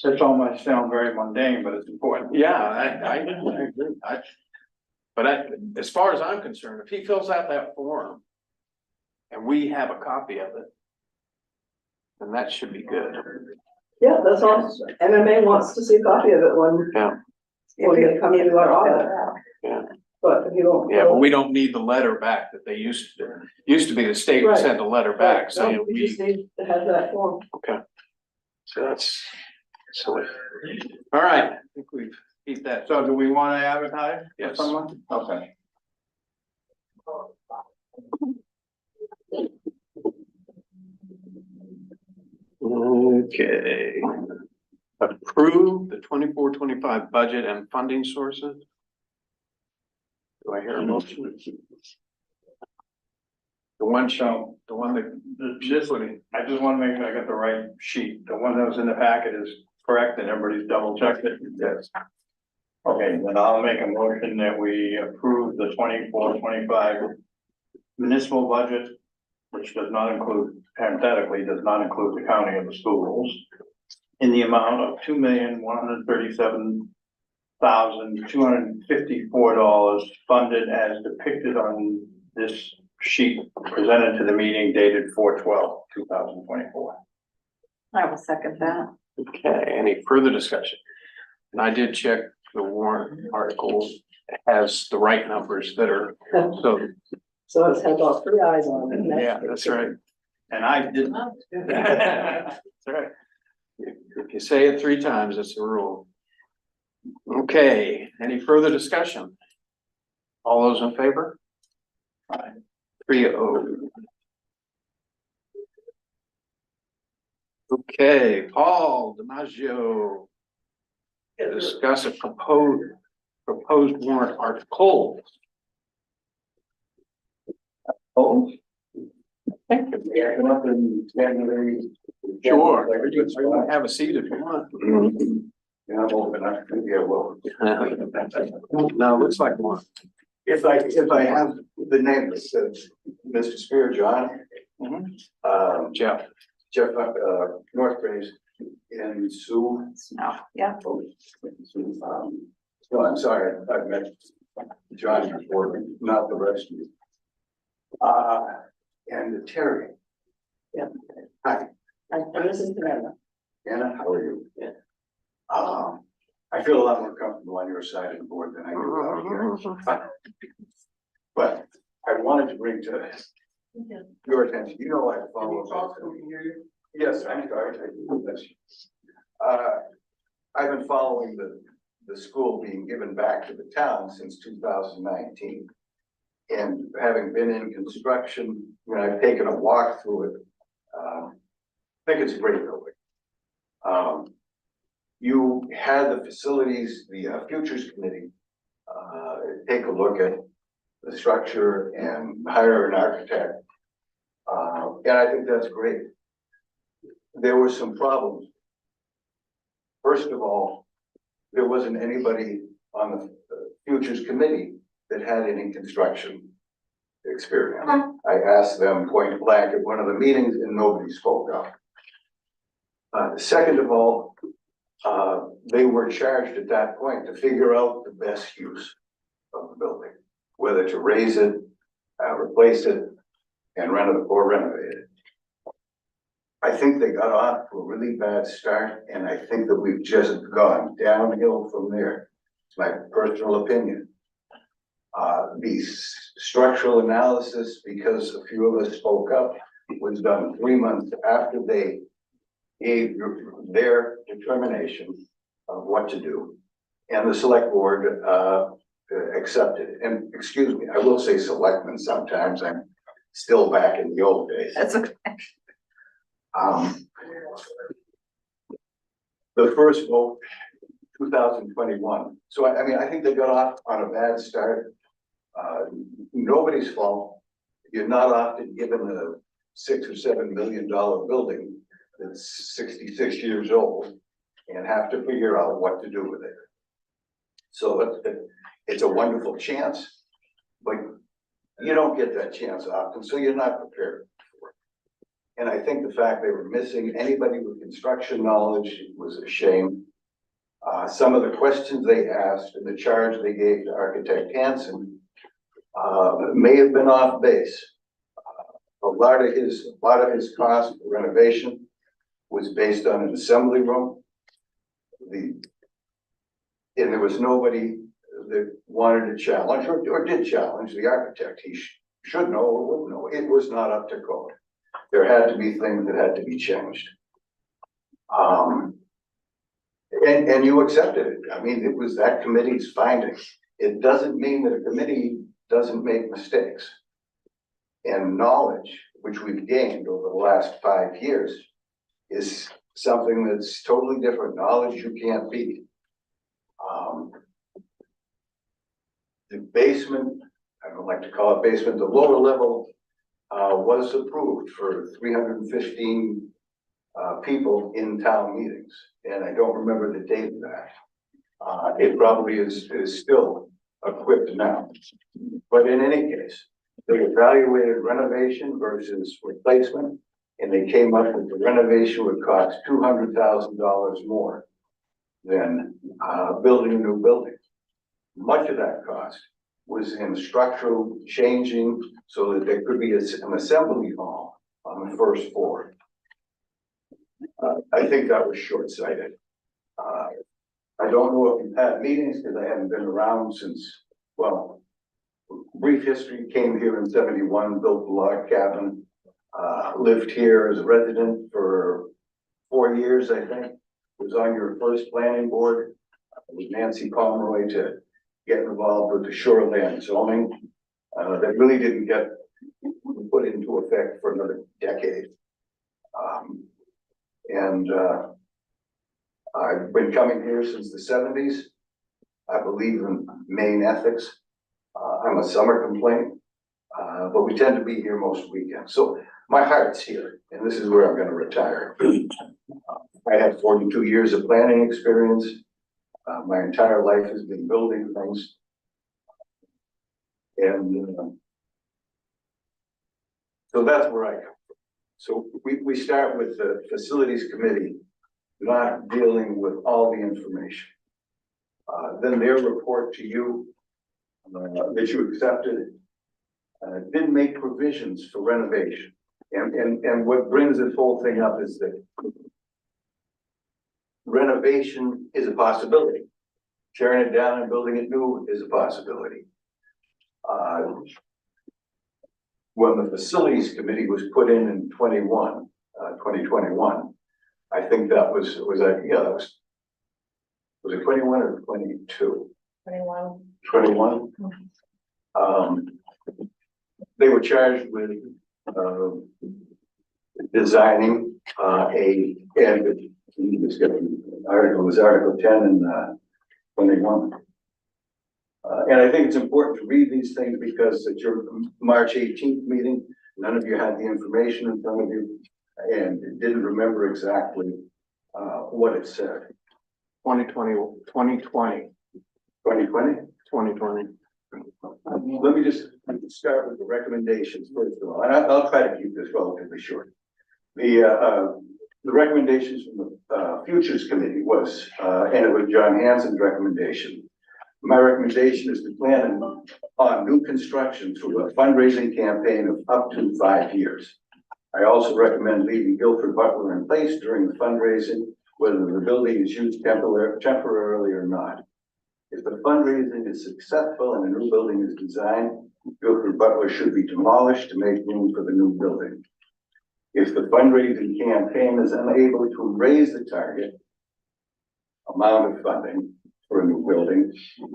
This all might sound very mundane, but it's important. Yeah, I agree. As far as I'm concerned, if he fills out that form and we have a copy of it, then that should be good. Yeah, that's all. MMA wants to see a copy of it when they come into our audit. Yeah. But if you don't. Yeah, but we don't need the letter back that they used to be the state would Right. send a letter back No, saying we just need to have that form. so that's silly. All right, I think we've beat that. So do we want to advertise for Yes. someone? Okay. Okay. Approve the 24-25 budget and funding sources. Do I hear a motion? The one shown, the one that, This one, I just wanna make sure I got the right sheet. The one that was in the packet is correct and everybody's double checked it. yes, Okay, then I'll make a motion that we approve the 24-25 municipal budget, which does not include, parenthetically, does not include the county of the schools, in the amount of $2,137,254 funded as depicted on this sheet presented to the meeting dated 4/12/2024. I will second that. okay, any further discussion? And I did check the warrant article has the right numbers that are, so, So it's had about 3 eyes on it. yeah, that's right. And I didn't. That's right. If you say it 3 times, it's a rule. Okay, any further discussion? All those in favor? 3-0. Okay, Paul DiMaggio. Discuss a proposed warrant article. Oh. Thank you. Sure, you can have a seat if you want. Yeah, I'm open, yeah, well, No, it looks like one. if I have the name that says Mr. Spear, John, Jeff, North Graves and Sue. No, yeah. No, I'm sorry, I've met John before, but not the rest of you. And Terry. Yeah. Hi, This is Amanda. Anna, how are you? Yeah. I feel a lot more comfortable on your side of the board than I do out here. But I wanted to bring to your attention, you know, I follow. Yes, I'm sorry. I do this. I've been following the school being given back to the town since 2019. And having been in construction, when I've taken a walk through it, I think it's a great building. You had the facilities, the Futures Committee, take a look at the structure and hire an architect. And I think that's great. There were some problems. First of all, there wasn't anybody on the Futures Committee that had any construction experience. I asked them point blank at one of the meetings and nobody spoke up. Second of all, they were charged at that point to figure out the best use of the building, whether to raise it, replace it, and renovate it. I think they got off to a really bad start, and I think that we've just gone downhill from there. It's my personal opinion. The structural analysis, because a few of us spoke up, was done 3 months after they gave their determination of what to do. And the select board accepted it. And excuse me, I will say selectmen sometimes, I'm still back in the old days. That's okay. The first vote, 2021. So I mean, I think they got off on a bad start. Nobody's fault. You're not often given a $6 or $7 million building that's 66 years old and have to figure out what to do with it. So it's a wonderful chance, but you don't get that chance often, so you're not prepared for it. And I think the fact they were missing anybody with construction knowledge was a shame. Some of the questions they asked and the charge they gave to architect Hanson may have been off base. A lot of his cost for renovation was based on an assembly room. And there was nobody that wanted to challenge or did challenge the architect. He should know or would know. It was not up to code. There had to be things that had to be changed. And you accepted it. I mean, it was that committee's findings. It doesn't mean that a committee doesn't make mistakes. And knowledge, which we've gained over the last 5 years, is something that's totally different. Knowledge you can't beat. The basement, I don't like to call it basement, the lower level was approved for 315 people in town meetings, and I don't remember the date of that. It probably is still equipped now, but in any case, they evaluated renovation versus replacement, and they came up with the renovation would cost $200,000 more than building a new building. Much of that cost was in structural changing so that there could be an assembly hall on the first floor. I think that was short-sighted. I don't know if you've had meetings because I haven't been around since, well, brief history, came here in 71, built a log cabin, lived here as a resident for 4 years, I think. Was on your first planning board with Nancy Pomeroy to get involved with the shoreland zoning. That really didn't get put into effect for another decade. I've been coming here since the 70s. I believe in Maine ethics. I'm a summer complaint, but we tend to be here most weekends. So my heart's here, and this is where I'm going to retire. I have 42 years of planning experience. My entire life has been building things. And so that's where I come from. So we start with the facilities committee not dealing with all the information. Then their report to you that you accepted did make provisions for renovation. And what brings this whole thing up is that renovation is a possibility. Tearing it down and building it new is a possibility. When the facilities committee was put in 2021, I think that was it 21 or 22? 21. 21. They were charged with designing it was Article 10 and 21. And I think it's important to read these things because at your March 18th meeting, none of you had the information in front of you and didn't remember exactly what it said. 2020. 2020? 2020. Let me just start with the recommendations first of all, and I'll try to keep this relatively short. The recommendations from the Futures Committee was, and it was John Hanson's recommendation. My recommendation is to plan on new construction through a fundraising campaign of up to 5 years. I also recommend leaving Guilford Butler in place during the fundraising, whether the building is used temporarily or not. If the fundraising is successful and a new building is designed, Guilford Butler should be demolished to make room for the new building. If the fundraising campaign is unable to raise the target amount of funding for a new building,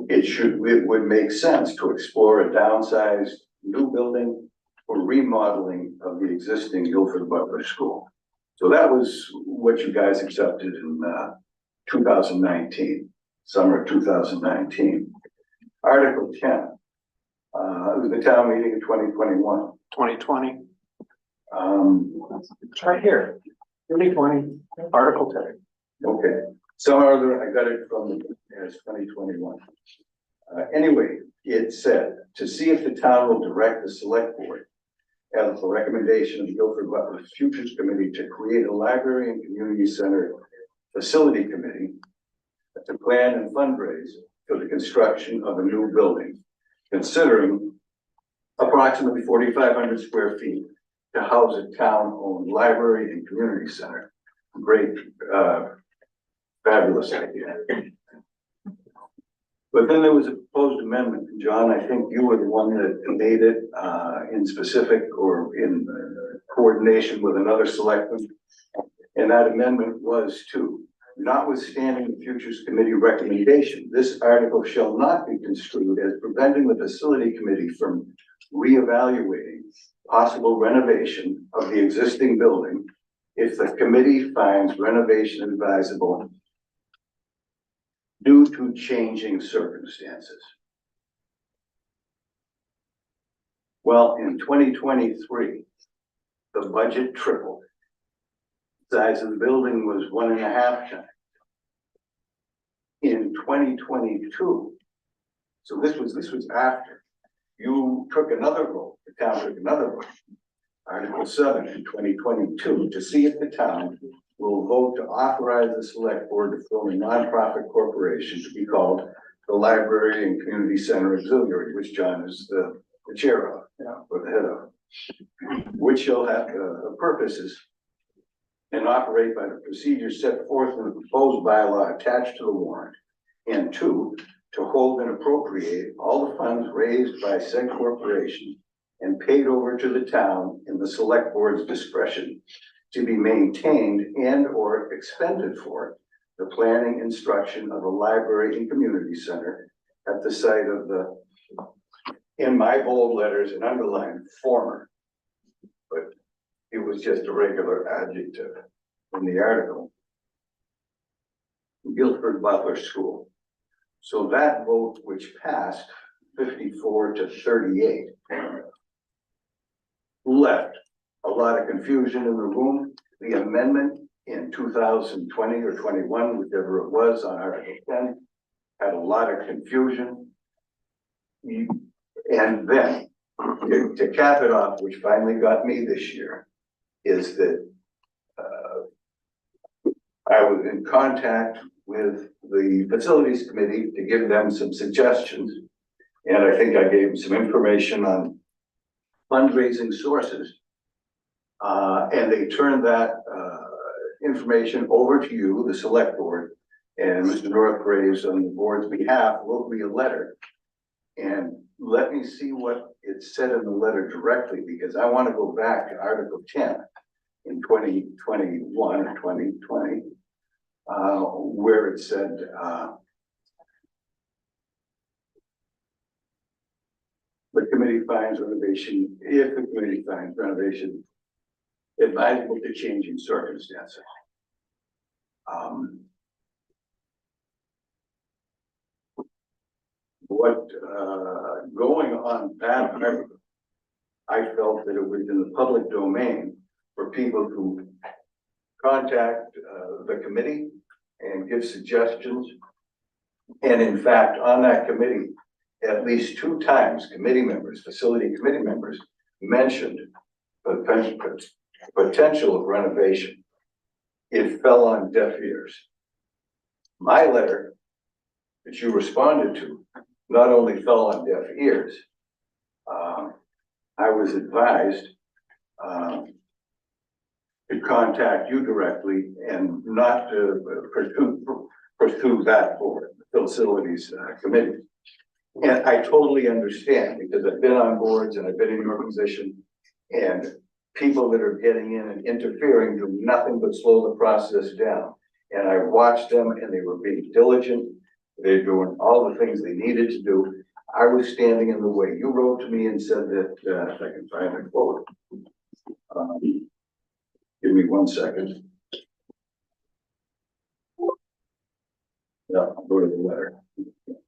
it would make sense to explore a downsized new building or remodeling of the existing Guilford Butler School. So that was what you guys accepted in 2019, summer of 2019. Article 10, it was the town meeting in 2021. 2020. It's right here. 2020, Article 10. Okay, somehow I got it from as 2021. Anyway, it said to see if the town will direct the select board as a recommendation of the Guilford Butler Futures Committee to create a library and community center facility committee to plan and fundraise for the construction of a new building, considering approximately 4,500 square feet to house a town-owned library and community center. Great, fabulous idea. But then there was a proposed amendment, John, I think you were the one that made it in specific or in coordination with another selectman. And that amendment was to, notwithstanding the Futures Committee recommendation, this article shall not be construed as preventing the Facility Committee from reevaluating possible renovation of the existing building if the committee finds renovation advisable due to changing circumstances. Well, in 2023, the budget tripled. Size of the building was 1.5 times. In 2022, so this was after, you took another vote, the town took another vote. Article 7 in 2022, to see if the town will vote to authorize the select board to form a nonprofit corporation to be called the Library and Community Center Auxiliary, which John is the chair of, or the head of, which shall have purposes and operate by the procedures set forth in the proposed bylaw attached to the warrant. And 2, to hold and appropriate all the funds raised by said corporation and paid over to the town in the select board's discretion to be maintained and or expended for the planning instruction of a library and community center at the site of the, in my bold letters and underlined, former. But it was just a regular adjective in the article. Guilford Butler School. So that vote, which passed 54 to 38, left a lot of confusion in the room. The amendment in 2020 or 21, whichever it was, on Article 10, had a lot of confusion. And then, to cap it off, which finally got me this year, is that I was in contact with the facilities committee to give them some suggestions. And I think I gave them some information on fundraising sources. And they turned that information over to you, the select board, and Mr. Northgraves on the board's behalf wrote me a letter. And let me see what it said in the letter directly, because I want to go back to Article 10 in 2021 or 2020, where it said, the committee finds renovation, if the committee finds renovation advisable to changing circumstances. Going on that, I felt that it was in the public domain for people to contact the committee and give suggestions. And in fact, on that committee, at least 2 times, committee members, facility committee members, mentioned the potential of renovation. It fell on deaf ears. My letter that you responded to not only fell on deaf ears, I was advised to contact you directly and not to pursue that board, the facilities committee. And I totally understand, because I've been on boards and I've been in your position, and people that are getting in and interfering do nothing but slow the process down. And I watched them, and they were being diligent. They're doing all the things they needed to do. I was standing in the way. You wrote to me and said that, if I can find the quote. Give me 1 second. Yeah, I'll go to the letter.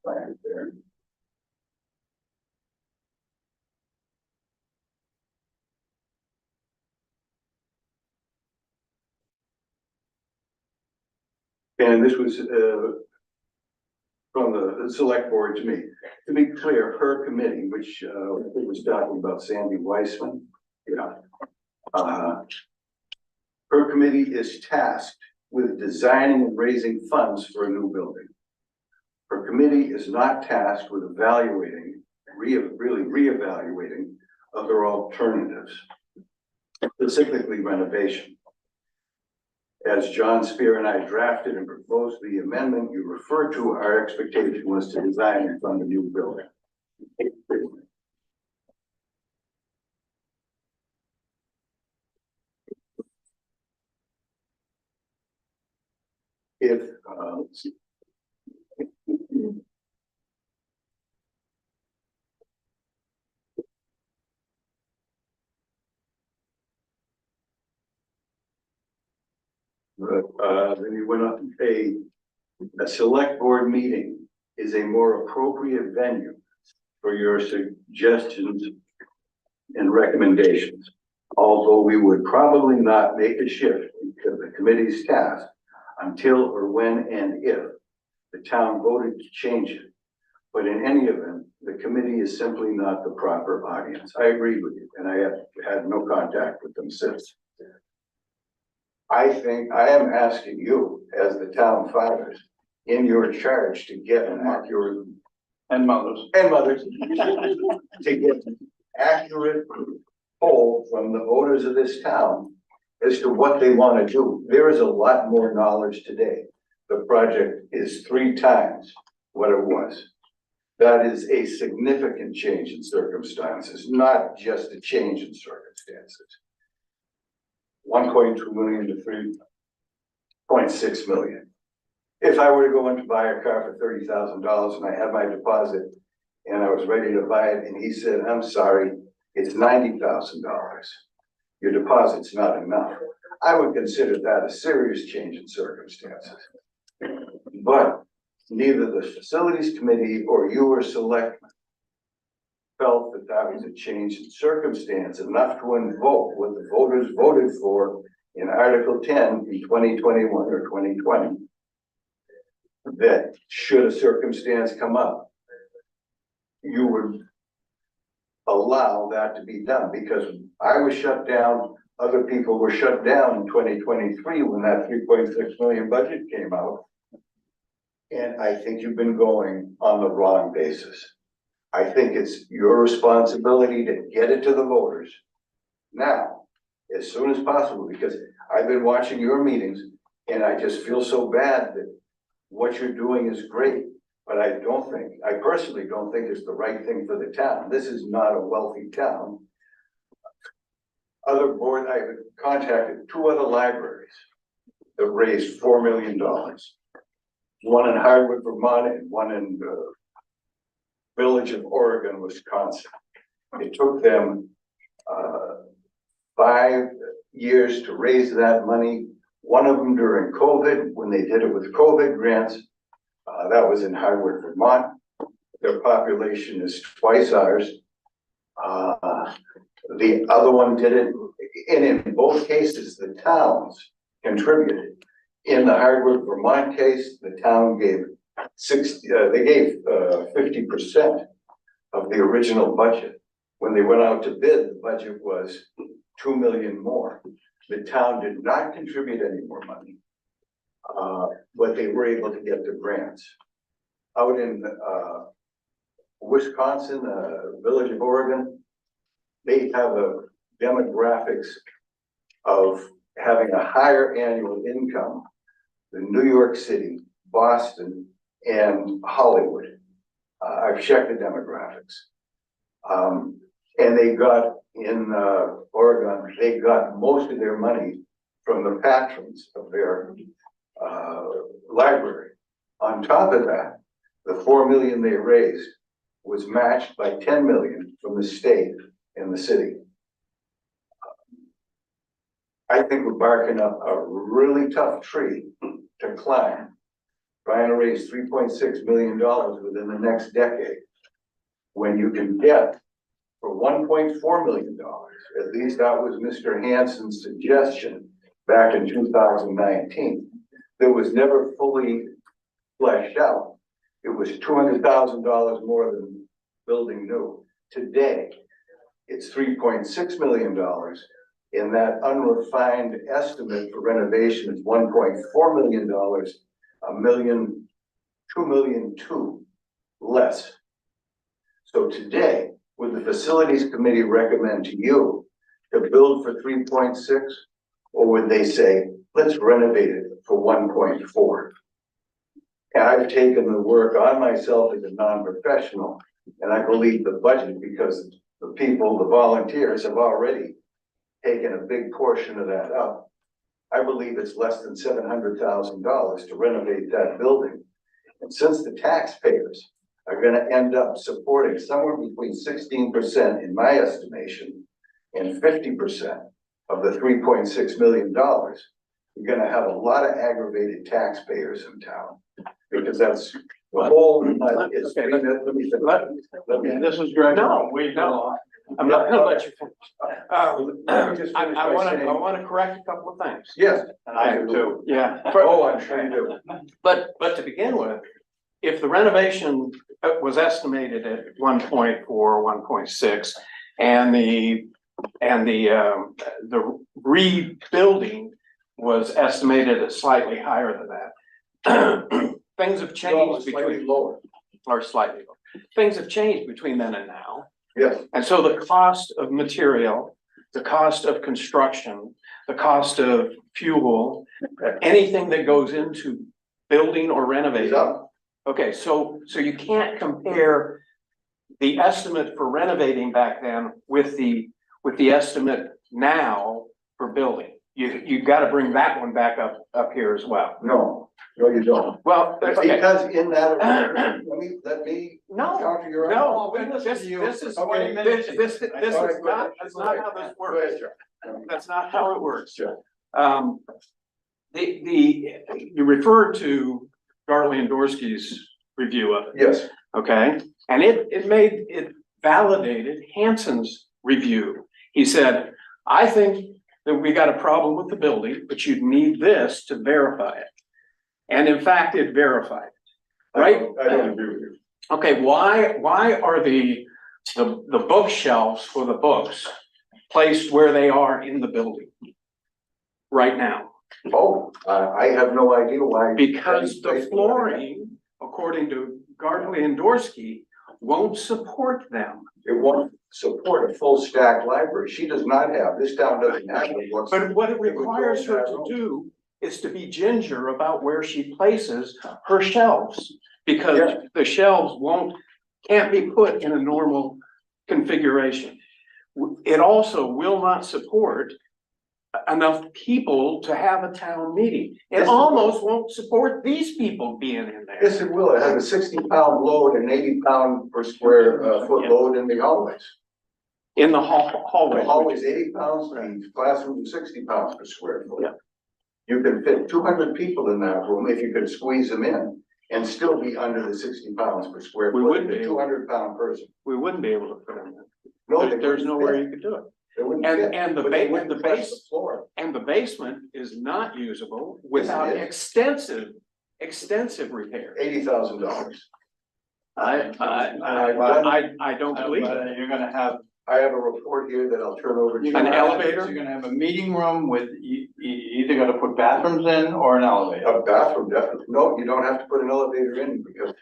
Find it there. And this was from the select board to me. To be clear, her committee, which was talking about Sandy Weissman, her committee is tasked with designing and raising funds for a new building. Her committee is not tasked with evaluating, really reevaluating other alternatives, specifically renovation. As John Spear and I drafted and proposed the amendment you referred to, our expectation was to design and fund a new building. If, let's see. Then you went up a select board meeting is a more appropriate venue for your suggestions and recommendations. Although we would probably not make a shift to the committee's task until or when and if the town voted to change it. But in any event, the committee is simply not the proper audience. I agree with you, and I have had no contact with them since. I think I am asking you, as the town fathers, in your charge to get an accurate, And mothers. to get an accurate poll from the voters of this town as to what they want to do. There is a lot more knowledge today. The project is 3 times what it was. That is a significant change in circumstances, not just a change in circumstances. 1.2 million to 3.6 million. If I were to go in to buy a car for $30,000 and I had my deposit and I was ready to buy it and he said, I'm sorry, it's $90,000. Your deposit's not enough. I would consider that a serious change in circumstances. But neither the facilities committee or you or selectmen felt that that was a change in circumstance enough to invoke what the voters voted for in Article 10 in 2021 or 2020. That should a circumstance come up, you would allow that to be done, because I was shut down, other people were shut down in 2023 when that 3.6 million budget came out. And I think you've been going on the wrong basis. I think it's your responsibility to get it to the voters now, as soon as possible, because I've been watching your meetings and I just feel so bad that what you're doing is great, but I personally don't think it's the right thing for the town. This is not a wealthy town. I've contacted 2 other libraries that raised $4 million. One in Hardwood, Vermont, and one in the Village of Oregon, Wisconsin. It took them 5 years to raise that money. One of them during COVID, when they did it with COVID grants, that was in Hardwood, Vermont. Their population is twice ours. The other one did it, and in both cases, the towns contributed. In the Hardwood, Vermont case, the town gave 50% of the original budget. When they went out to bid, the budget was 2 million more. The town did not contribute any more money, but they were able to get the grants. Out in Wisconsin, Village of Oregon, they have a demographics of having a higher annual income than New York City, Boston, and Hollywood. I've checked the demographics. And they got in Oregon, they got most of their money from the patrons of their library. On top of that, the 4 million they raised was matched by 10 million from the state and the city. I think we're barking up a really tough tree to climb, trying to raise $3.6 million within the next decade, when you can get for $1.4 million, at least that was Mr. Hansen's suggestion back in 2019, that was never fully fleshed out. It was $200,000 more than building new. Today, it's $3.6 million, and that unrefined estimate for renovation is $1.4 million, $2 million less. So today, would the facilities committee recommend to you to build for 3.6, or would they say, let's renovate it for 1.4? And I've taken the work on myself as a non-professional, and I believe the budget, because the people, the volunteers have already taken a big portion of that up. I believe it's less than $700,000 to renovate that building. And since the taxpayers are gonna end up supporting somewhere between 16%, in my estimation, and 50% of the $3.6 million, you're gonna have a lot of aggravated taxpayers in town. Because that's the whole, Okay, this is Greg. No, we don't. I'm not gonna let you finish. I wanna correct a couple of things. Yes. And I do too. Yeah. Oh, I'm sure you do. But to begin with, if the renovation was estimated at 1.4, 1.6, and the rebuilding was estimated at slightly higher than that, things have changed between, Lower. or slightly lower. Things have changed between then and now. Yes. And so the cost of material, the cost of construction, the cost of fuel, anything that goes into building or renovating. up. Okay, so you can't compare the estimate for renovating back then with the estimate now for building. You gotta bring that one back up here as well. No, you don't. Well, okay, Because in that, let me no, counter your. no, we listen this to you is, for 20 minutes. this is not, that's not how this works. That's not how it works. Sure. You referred to Gartley and Dorsey's review of it, Yes, okay? And it validated Hanson's review. He said, I think that we got a problem with the building, but you'd need this to verify it. And in fact, it verified, it, right? I don't agree with you. Okay, why are the bookshelves for the books placed where they are in the building right now? Oh, I have no idea why. Because the flooring, according to Gartley and Dorsey, won't support them. It won't support a full stack library. She does not have, this town doesn't have the books. But what it requires her to do is to be ginger about where she places her shelves. Because Yeah. the shelves can't be put in a normal configuration. It also will not support enough people to have a town meeting. It Yes, it almost won't support these people being in there. Yes, it will. It has a 60-pound load and 80-pound per square foot load in the hallways. In the hallway. The hallway's 80 pounds and classroom 60 pounds per square foot. Yeah. You can fit 200 people in that room if you could squeeze them in and still be under the 60 pounds per square We foot. wouldn't be A able- 200-pound person. We wouldn't be able to put them in. No, they There's wouldn't nowhere fit. you could do it. They wouldn't And- fit, and the but they ba- wouldn't and the press base- the floor. And the basement is not usable without is. extensive repair. $80,000. I don't believe But it. you're gonna have I have a report here that I'll turn over to you. An elevator? You're gonna have a meeting room with, you either gotta put bathrooms in or an elevator. A bathroom, definitely. No, you don't have to put an elevator in because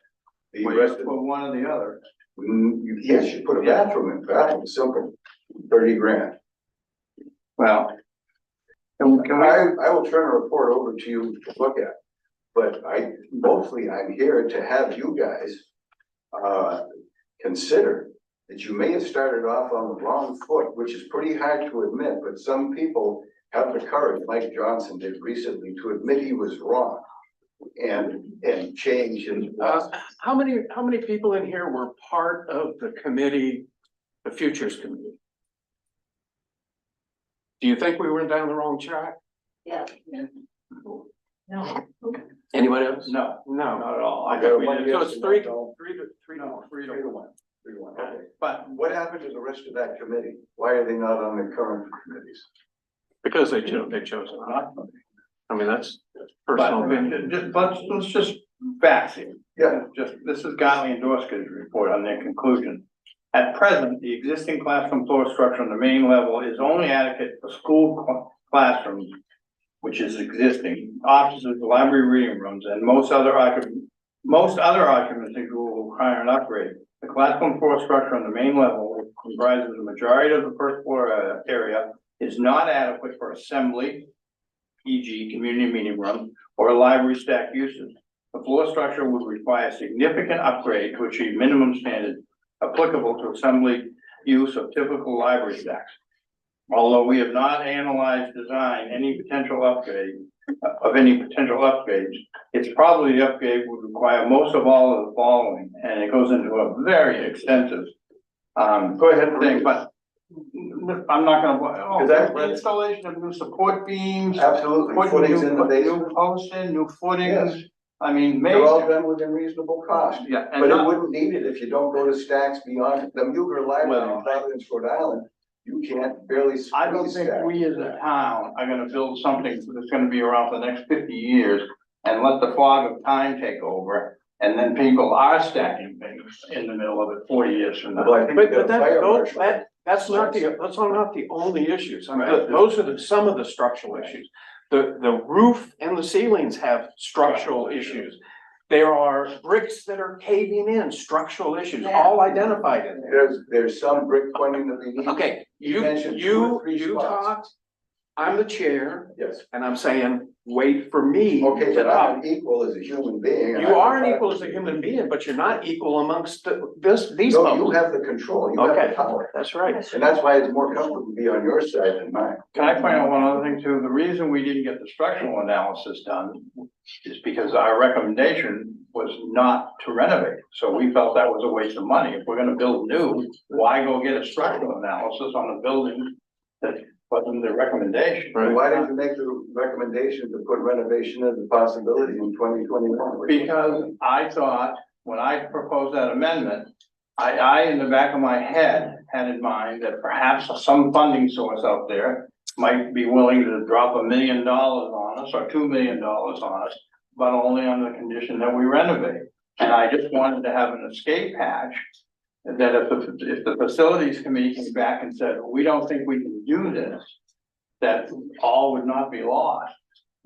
the Well, rest you of, put one or the other. yes, you put a bathroom in. Bathroom, simple, 30 grand. Well. I will turn a report over to you to look at. But mostly I'm here to have you guys consider that you may have started off on the wrong foot, which is pretty hard to admit, but some people have the courage, Mike Johnson did recently, to admit he was wrong and change his. How many people in here were part of the committee, the Futures Committee? Do you think we went down the wrong track? Yeah. No. Anybody else? No, No. not at all. I I got think we one did. yes. So it's three to No, Three to one. Okay. but What happened to the rest of that committee? Why are they not on the current committees? Because they chose not. I mean, that's personal But, I mean, opinion. let's just facts here. Yeah. Just, this is Gottlieb and Dorski's report on their conclusion. At present, the existing classroom floor structure on the main level is only adequate for school classrooms, which is existing, offices, library, reading rooms, and most other occupancy will require an upgrade. The classroom floor structure on the main level, which comprises the majority of the first floor area, is not adequate for assembly, e.g. community meeting room, or library stack uses. The floor structure would require significant upgrade to achieve minimum standards applicable to assembly use of typical library stacks. Although we have not analyzed design any potential upgrades, it's probably the upgrade would require most of all of the following, and it goes into a very extensive Go ahead, thing, but I'm not gonna, Because I've read it. installation of new support beams. Absolutely, Putting footings new, in the put new basement. posts in, new footings, I mean, They're all maybe, done within reasonable cost. yeah, and But it not, wouldn't need it if you don't go to stacks beyond the Muger Library in Providence, Rhode Island. You can't barely I don't squeeze think stacks. we as a town are gonna build something that's gonna be around for the next 50 years and let the fog of time take over. And then people are stacking things in the middle of it 40 years from now. Well, I think But, we got but a that, fire those, marshal. that's not the only issues. I mean, Right. those are some of the structural issues. The roof and the ceilings have structural issues. There are bricks that are caving in, structural issues, all identified in there. There's some brick pointing that we need. Okay, You mentioned two or three you spots. talked, I'm the chair, Yes. and I'm saying, wait for me. Okay, to but I'm talk. an equal as a human being. and You I are an can equal talk as a to you. human being, but you're not equal amongst these No, you folks. have the control, you have Okay. the power. That's right. And that's why it's more comfortable to be on your side than mine. Can I point out one other thing too? The reason we didn't get the structural analysis done is because our recommendation was not to renovate. So we felt that was a waste of money. If we're gonna build new, why go get a structural analysis on a building that wasn't the recommendation? And why did you make the recommendation to put renovation as a possibility in 2021? Because I thought, when I proposed that amendment, I, in the back of my head, had in mind that perhaps some funding source out there might be willing to drop $1 million on us or $2 million on us, but only on the condition that we renovate. And I just wanted to have an escape hatch that if the facilities committee came back and said, we don't think we can do this, that all would not be lost.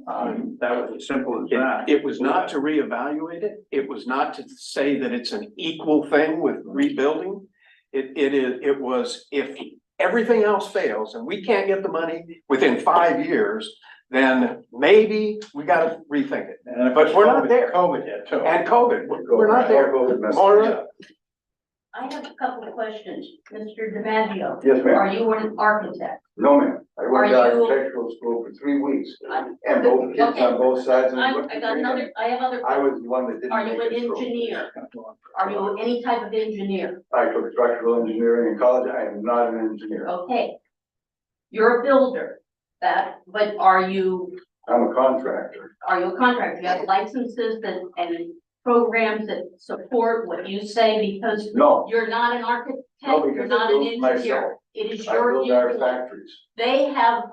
That was as simple as that. It was not to reevaluate it. It was not to say that it's an equal thing with rebuilding. It was if everything else fails and we can't get the money within 5 years, then maybe we gotta rethink it. And But we're not there. COVID hit too. And COVID, we're not there. Maura? I have a couple of questions. Mr. DiMaggio, Yes, ma'am. are you an architect? No, ma'am. I went to Are you- architectural school for 3 weeks. I'm- And both kids Okay. on both sides. and I looked got at me, another, I have other, I was the one that didn't. are you make an it through. engineer? Are you any type of engineer? I took structural engineering in college. I am not an engineer. Okay. You're a builder, but are you I'm a contractor. a contractor? You have licenses and programs that support what you say because No, you're not an architect, no, because you're I not an built myself. engineer. It is I your build our input. factories. They have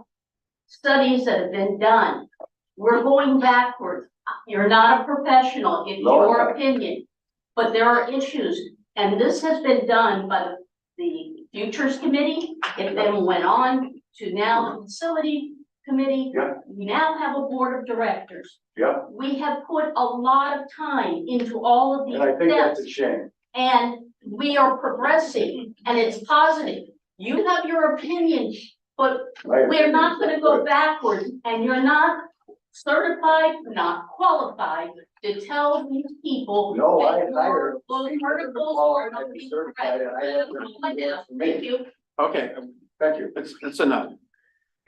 studies that have been done. We're going backwards. You're not a professional, it's No, I'm your not. opinion. But there are issues, and this has been done by the Futures Committee. It then went on to now the Facility Committee. Yeah. We now have a board of directors. Yeah, We have put a lot of time into all of these and I think that's steps. a shame. And we are progressing and it's positive. You have your opinion, but we're not gonna go backwards and you're not certified, not qualified to tell these people. No, I that hired Those people that are articles are qualified not and being certified, correct. and I have them do work for me. Thank you. Okay, Thank you. it's enough.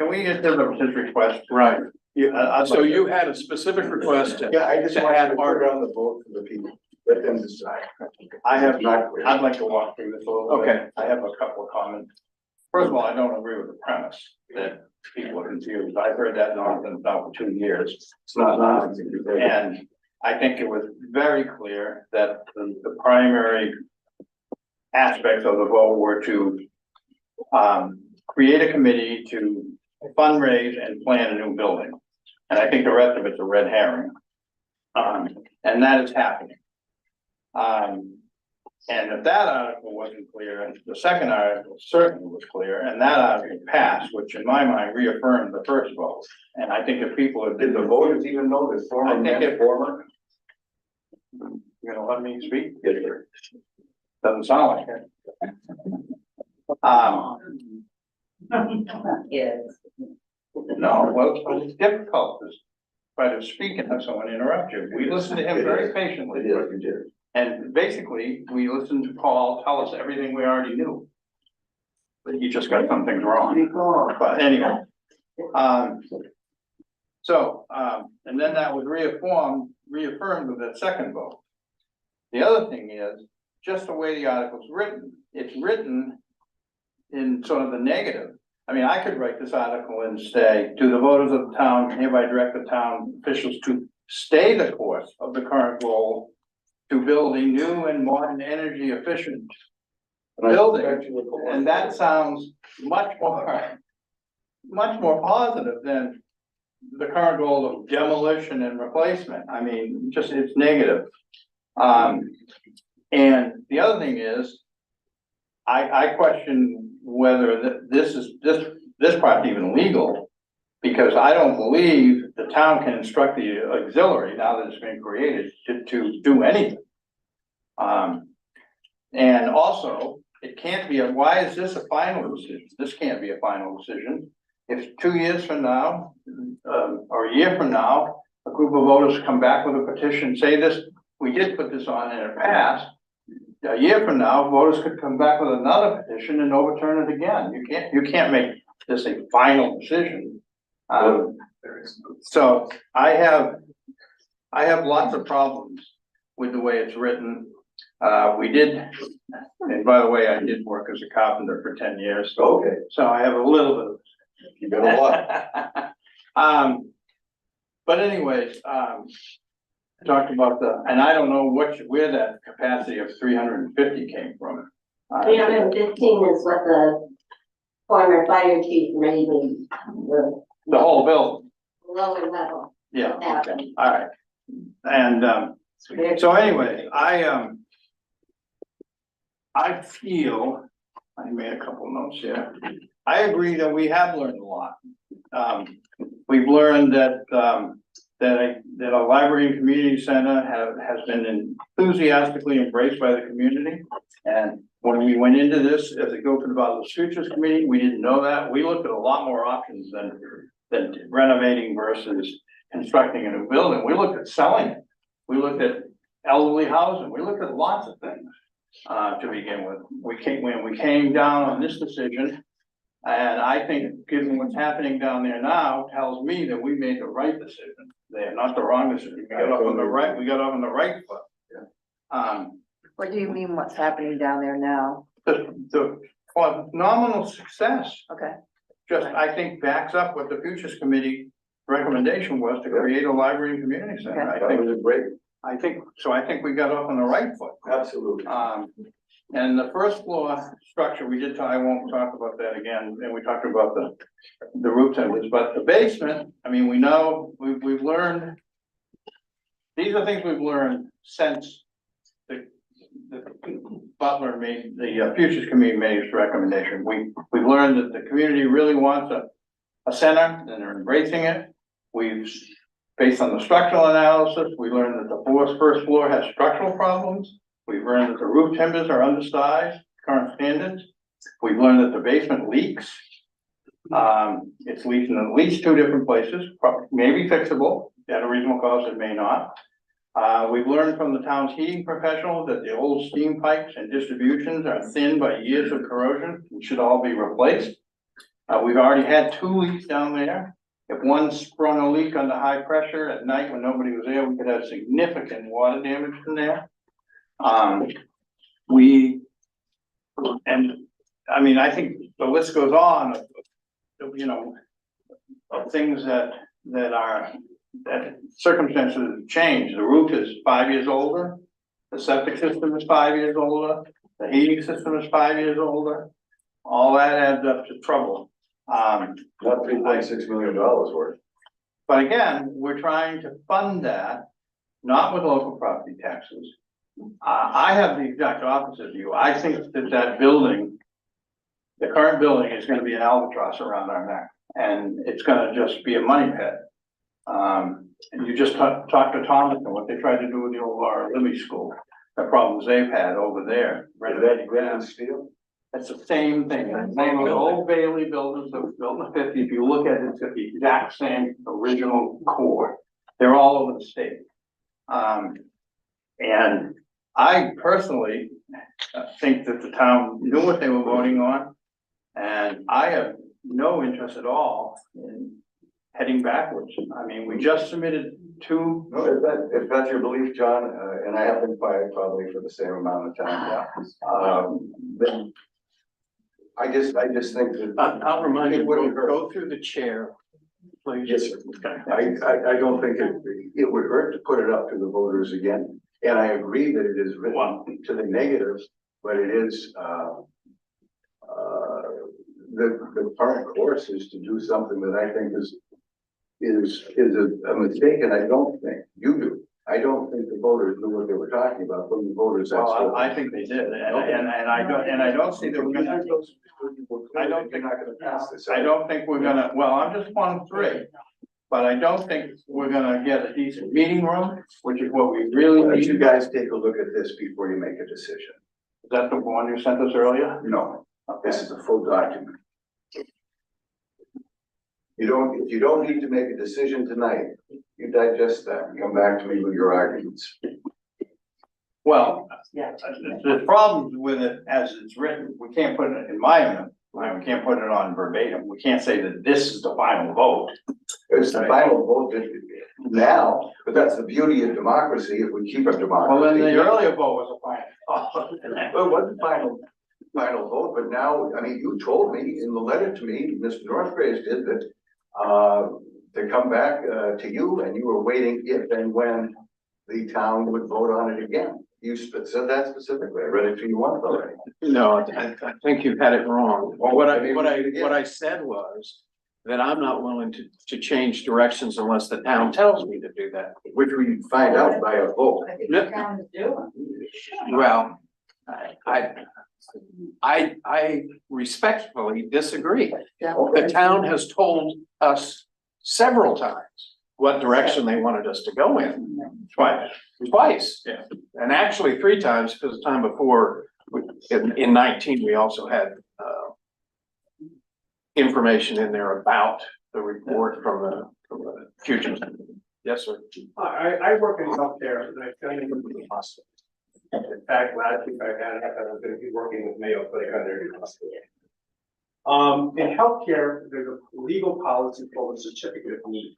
Can we get to his request? Right. I'd So like you had a specific request to. Yeah, I just To want add to put it on the vote for the people. Let them decide. I have, Not clear. I'd like to walk through this a little bit. Okay. I have a couple of comments. First of all, I don't agree with the premise that people are confused. I've heard that nonsense now for 2 years. It's not nonsense. And I think it was very clear that the primary aspects of the vote were to create a committee to fundraise and plan a new building. And I think the rest of it's a red herring. And that is happening. And if that article wasn't clear, the second article certainly was clear, and that article passed, which in my mind reaffirmed the first vote. And I think if people have Did the voters even know this former, I think men, it- former? you know, let me speak. Yes, sir. Doesn't sound like it. Yes. No, well, it's difficult to try to speak and have someone interrupt you. We listened to him very patiently. Yes, you did. And basically, we listened to Paul tell us everything we already knew. But he just got some things wrong. But anyway. And then that was reaffirmed with that second vote. The other thing is, just the way the article's written, it's written in sort of the negative. I mean, I could write this article and say, to the voters of the town, hereby direct the town officials to stay the course of the current goal to build a new and modern energy efficient building. And that sounds much more positive than the current goal of demolition and replacement. I mean, just it's negative. And the other thing is, I question whether this part's even legal, because I don't believe the town can instruct the auxiliary, now that it's been created, to do anything. And also, it can't be why is this a final decision? This can't be a final decision. If 2 years from now, or a year from now, a group of voters come back with a petition, say this, we did put this on and it passed. A year from now, voters could come back with another petition and overturn it again. You can't make this a final decision. So I have lots of problems with the way it's written. We did, and by the way, I did work as a carpenter for 10 years. Okay, So I have a little bit of. you got a lot. But anyways, talked about and I don't know where that capacity of 350 came from. 315 is what the former fire chief made me, The whole building, lower level. yeah, okay, all right. And, so anyway, I feel, I made a couple notes here. I agree that we have learned a lot. We've learned that a library and community center has been enthusiastically embraced by the community. And when we went into this as a Go for the Bottles Futures Committee, we didn't know that. We looked at a lot more options than renovating versus constructing a new building. We looked at selling it. We looked at elderly housing. We looked at lots of things to begin with. When we came down on this decision, and I think given what's happening down there now, tells me that we made the right decision. They are not the wrong decision. We got off on the right, foot. What do you mean what's happening down there now? The phenomenal success, Okay, just I think backs up what the Futures Committee recommendation was to create a library and community center. Okay. I think we got off on the right foot. Absolutely. And the first floor structure, I won't talk about that again, and we talked about the roof timbers, but the basement, I mean, we know, we've learned. These are things we've learned since the Butler made, the Futures Committee made its recommendation. We've learned that the community really wants a center, and they're embracing it. Based on the structural analysis, we learned that the first floor has structural problems. We've learned that the roof timbers are undersized, current standards. We've learned that the basement leaks. It's leaking in at least 2 different places, maybe fixable, at a reasonable cost, it may not. We've learned from the town's heating professionals that the old steam pipes and distributions are thin by years of corrosion and should all be replaced. We've already had 2 leaks down there. If one sprung a leak under high pressure at night when nobody was there, we could have significant water damage in there. I think the list goes on of things that circumstances have changed. The roof is 5 years older. The septic system is 5 years older. The heating system is 5 years older. All that adds up to trouble. Not $3.6 million worth. But again, we're trying to fund that, not with local property taxes. I have the exact opposite view. I think that building, the current building, is gonna be an albatross around our neck, and it's gonna just be a money pit. And you just talk to Thomas and what they tried to do with the old Libby School, the problems they've had over there. Is that grand steel? It's the same thing. Same with old Bailey buildings that was built in the 50s. If you look at it, it's got the exact same original core. They're all over the state. And I personally think that the town knew what they were voting on. And I have no interest at all in heading backwards. I mean, we just submitted 2. No, if that's your belief, John, and I have been fired probably for the same amount of time. Then I just think that. I'll remind you, It wouldn't hurt. go through the chair please? Yes, sir. Okay. I don't think it would hurt to put it up to the voters again. And I agree that it is written to the negative, but it is, the current course is to do something that I think is a mistake, and I don't think you do. I don't think the voters knew what they were talking about, from the voters. Well, I think they did, and I don't see that we're gonna, I don't think- You're not gonna pass this. I don't think we're gonna, well, I'm just 1-3. But I don't think we're gonna get a decent meeting room, which is what we really Why don't need. you guys take a look at this before you make a decision? Is that the one you sent us earlier? No, this is a full document. If you don't need to make a decision tonight, you digest that and come back to me with your arguments. Well, the problems with it as it's written, we can't put it in my amendment. We can't put it on verbatim. We can't say that this is the final vote. It's the final vote now, but that's the beauty of democracy, if we keep a democracy. Well, then the earlier vote was a final. Well, it wasn't final vote, but now, I mean, you told me in the letter to me, Mr. Northgraves did that, to come back, to you, and you were waiting if and when the town would vote on it again. You said that specifically. I read it to you once already. No, I think you had it wrong. Well, What maybe I read it again. what I said was that I'm not willing to change directions unless the town tells me to do that. Which we find out by a vote. I think the town is doing. Well, I respectfully disagree. The town has told us several times what direction they wanted us to go in. Twice. Yeah. And actually 3 times, because the time before, in 19, we also had, information in there about the report from the futures. Yes, sir. I work in healthcare and I've done it in the hospital. In fact, last week I had, I'm gonna be working with Mayo Clinic on their new hospital. In healthcare, there's a legal policy called a certificate of need.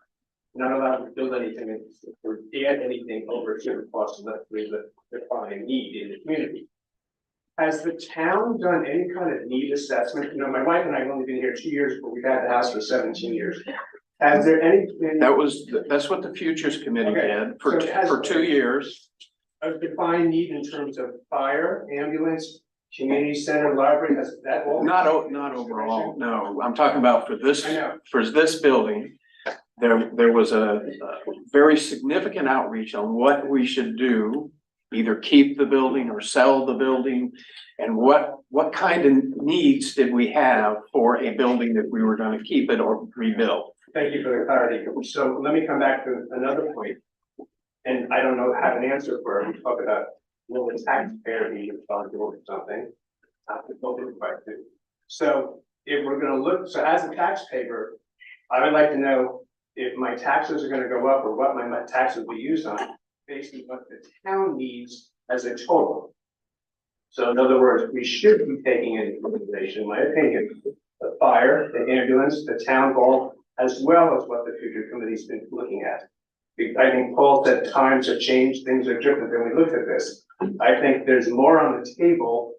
Not allowed to build anything or add anything over a certain cost unless there's a defined need in the community. Has the town done any kind of need assessment? You know, my wife and I have only been here 2 years, but we've had the house for 17 years. Has there anything? That's what the futures committee Okay, did so for 2 years. A defined need in terms of fire, ambulance, community center, library, has that all? Not overall, no. I'm talking about I know. for this building. There was a very significant outreach on what we should do, either keep the building or sell the building. And what kind of needs did we have for a building that we were gonna keep it or rebuild? Thank you for the clarity. So let me come back to another point. And I don't know, have an answer for it. We talk about, will the taxpayer be responsible for something? So if we're gonna look, so as a taxpayer, I would like to know if my taxes are gonna go up or what my taxes will be used on, based on what the town needs as a total. So in other words, we should be taking into consideration, in my opinion, the fire, the ambulance, the town hall, as well as what the future committee's been looking at. I think Paul said times have changed, things are different than we looked at this. I think there's more on the table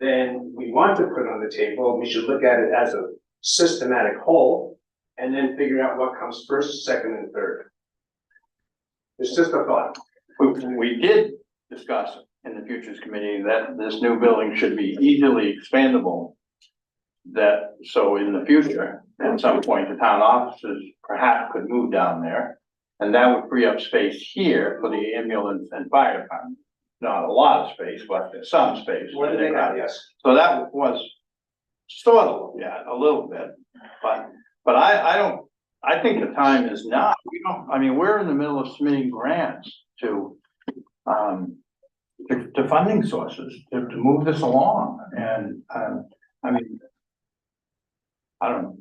than we want to put on the table. We should look at it as a systematic whole and then figure out what comes first, second, and third. It's just a thought. We did discuss in the futures committee that this new building should be easily expandable. That, so in the future, at some point, the town offices perhaps could move down there. And that would free up space here for the ambulance and fire department. Not a lot of space, but there's some space. More than they have, yes. So that was sort of, yeah, a little bit, but I think the time is now. I mean, we're in the middle of submitting grants to funding sources to move this along, and, I mean, I don't know.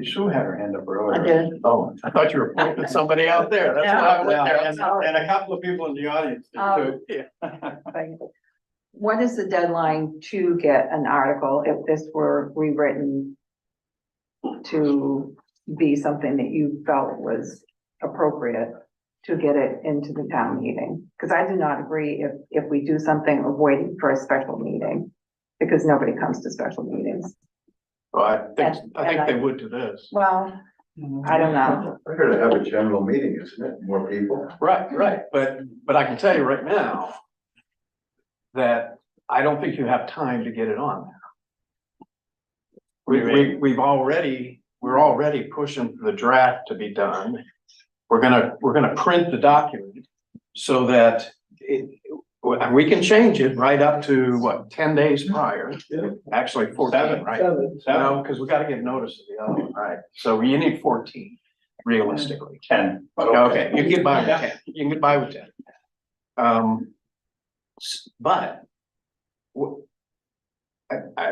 Sue had her hand up earlier. I did. Oh, I thought you were pointing at somebody out there. That's why I went there. And a couple of people in the audience did too. What is the deadline to get an article if this were rewritten to be something that you felt was appropriate to get it into the town meeting? Because I do not agree if we do something of waiting for a special meeting, because nobody comes to special meetings. Well, I think they would to this. Well, I don't know. Better to have a general meeting, isn't it? More people. Right, but I can tell you right now that I don't think you have time to get it on there. We're already pushing for the draft to be done. We're gonna print the document so that and we can change it right up to what, 10 days prior? Actually 14, right? No, because we gotta give notice of the other one, right? So you need 14 realistically. 10. Okay, you can get by with 10. You can get by with 10. But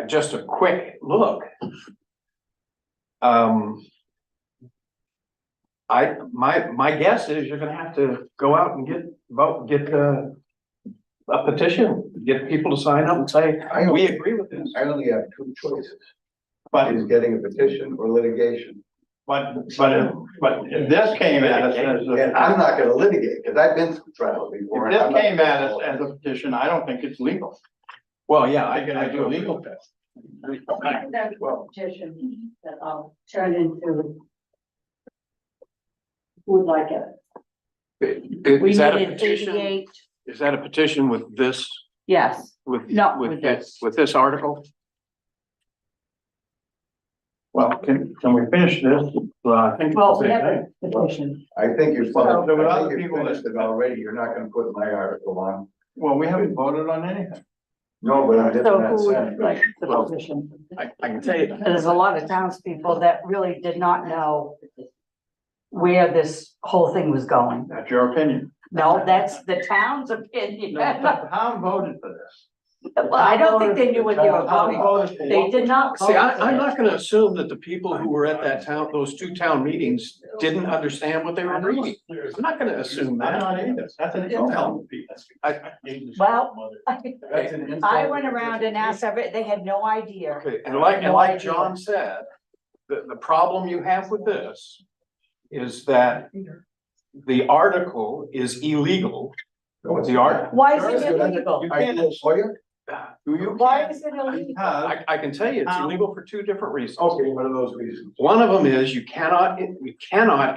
just a quick look. My guess is you're gonna have to go out and get a petition, get people to sign up and say, we agree with this. I only have two choices. But is getting a petition or litigation. But if this came at us as And I'm not gonna litigate, because I've been through trial before. if this came at us as a petition, I don't think it's legal. Well, yeah, I can do a legal test. That's a petition that I'll turn into. Would like it. Is that a petition? Is that a petition with this, Yes, with with this. with this article? Well, can we finish this? Well, I think. Well, we have a petition. I think you've So, there were I other think you've people finished it already. You're not gonna put my article on. Well, we haven't voted on anything. No, but I'm just So not who would saying. like the Well, position? I can tell you. There's a lot of townspeople that really did not know where this whole thing was going. That's your opinion. No, that's the town's opinion. No, the town voted for this. Well, I don't think they knew what they were The town voting. voted for They what- did not. See, vote I'm for not this. gonna assume that the people who were at those two town meetings didn't understand what they were reading. I'm not gonna assume I'm that. not either. That's an intel piece. Well, That's an insult. I went around and asked they had no idea. Okay, and like John said, the problem you have with this is that the article is illegal. The art, Why is it illegal? You Are you a can't, lawyer? Why is it illegal? because I can tell you it's illegal for two different reasons. Okay, what are those reasons? One of them is you cannot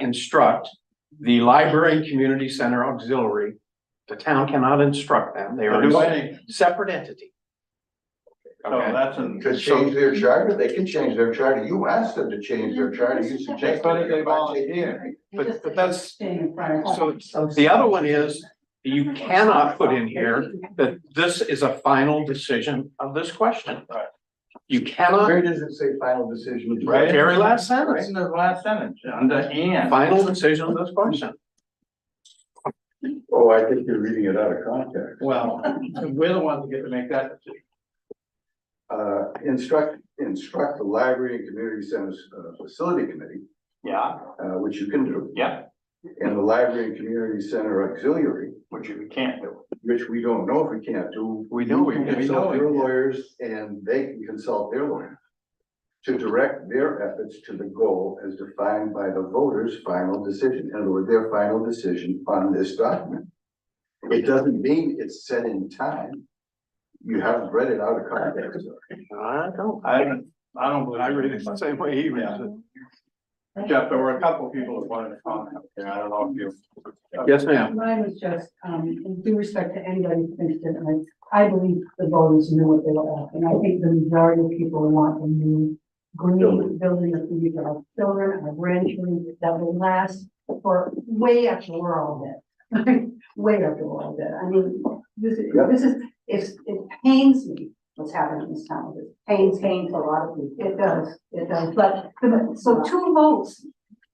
instruct the library and community center auxiliary. The town cannot instruct them. They are do a anything. separate entity. So that's an. To change their charter, they can change their charter. You asked them to change their charter. You suggested. But they volunteered. But that's, Staying in front of. so the other one is you cannot put in here that this is a final decision of this question. Right. You cannot, Where does it say final decision? Right. very last Right sentence, in the last sentence, under and. final decision of this question. Oh, I think you're reading it out of context. Well, we're the ones who get to make that decision. Instruct the library and community centers, facility committee, Yeah, which you can do. yeah, And the library and community center auxiliary, which you can't do. which we don't know if we can't do. We know we You can. Consult your lawyers and they can consult their lawyers. To direct their efforts to the goal as defined by the voters' final decision, in other words, their final decision on this document. It doesn't mean it's set in time. You haven't read it out of context. I don't. I don't believe. I read it the same way he reads it. Jeff, there were a couple of people that wanted to comment. Yeah, I don't know if you. Yes, ma'am. Mine was just, in due respect to anybody who thinks differently, I believe the voters knew what they were asking. I think the majority of people want a new green building that we for our children, our grandchildren, that will last for way after we're all dead. Way after we're all dead. I mean, this is, it pains me what's happening in this town. It pains a lot of people. It does. But, so 2 votes.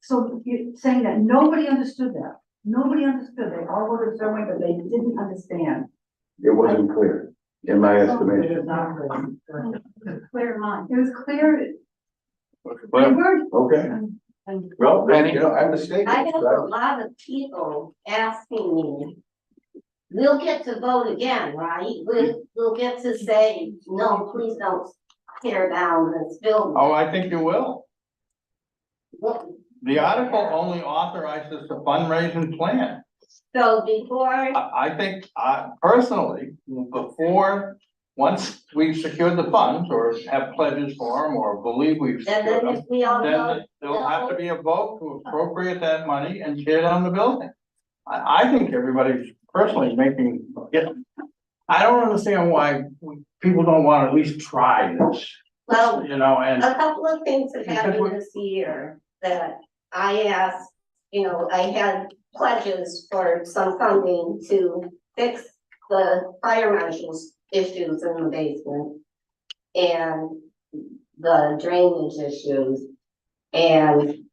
So you're saying that nobody understood that. Nobody understood. They all voted a certain way, but they didn't understand. It wasn't clear, in my It estimation. was not clear. Clear mind. It was clear. They Well, were, Okay, and well, Penny? you know, I'm mistaken. I have a lot of people asking me, we'll get to vote again, right? We'll get to say, no, please don't tear down this building. Oh, I think you will. What- The article only authorizes the fundraising plan. So before, I think, personally, before once we've secured the funds or have pledges for them or believe we've And secured then them, if we all know, then there'll have to be a vote to appropriate that money and tear down the building. I think everybody's personally making, I don't understand why people don't want to at least try this, well, you know, and. a couple of things have Because happened we're- this year that I asked, I had pledges for some funding to fix the fire marshal's issues in the basement and the drainage issues. And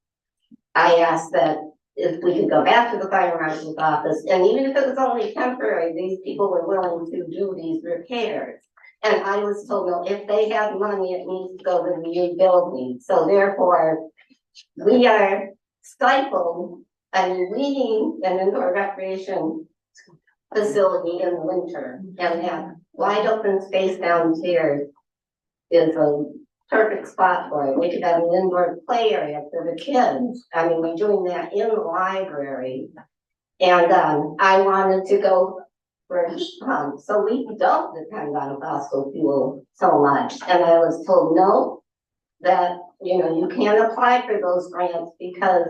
I asked that if we could go back to the fire marshal's office, and even if it was only temporary, these people were willing to do these repairs. And I was told, no, if they have money, it needs to go to the new building. So therefore, we are stifled and we need an indoor recreation facility in the winter. And that wide open space downstairs is a perfect spot for it. We could have an indoor play area for the kids. I mean, we're doing that in the library. And I wanted to go for a heat pump, so we don't depend on fossil fuel so much. And I was told, no, that, you can't apply for those grants because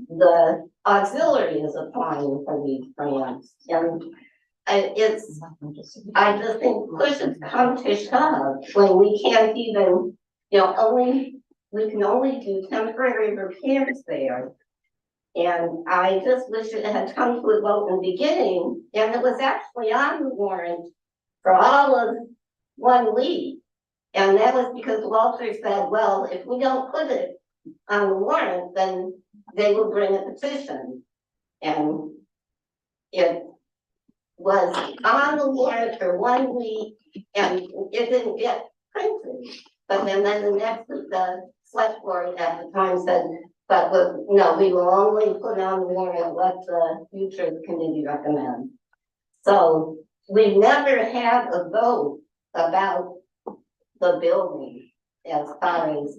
the auxiliary is applying for these grants. And I just think push has come to shove when we can't even, we can only do temporary repairs there. And I just wish it had come to a vote in the beginning, and it was actually on the warrant for all of 1 week. And that was because Walter said, well, if we don't put it on the warrant, then they will bring a petition. And it was on the warrant for 1 week, and it didn't get printed. But then the next, the select board at the time said, but no, we will only put on the warrant what the future committee recommends. So we never had a vote about the building as far as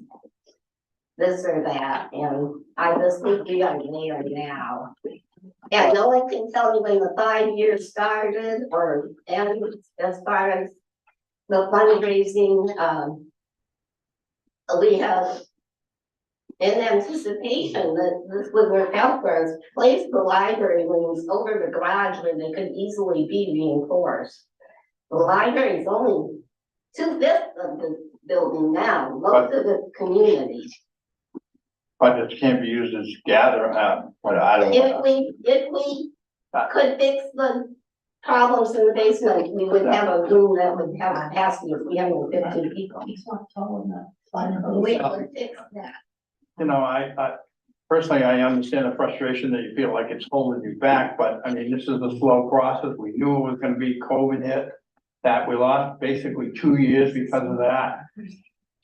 this or that, and I just think we are there now. And no one can tell me when the 5 years started or ended as far as the fundraising. We have, in anticipation that this would work out for us, place the library rooms over the garage where they could easily be reinforced. The library is only 2/5 of the building now, most of the community. But it can't be used as gather, but I don't. If we could fix the problems in the basement, we would have a room that would have capacity of 350 people. We would fix that. I personally, I understand the frustration that you feel like it's holding you back, but I mean, this is a slow process. We knew it was gonna be COVID hit. That we lost basically 2 years because of that.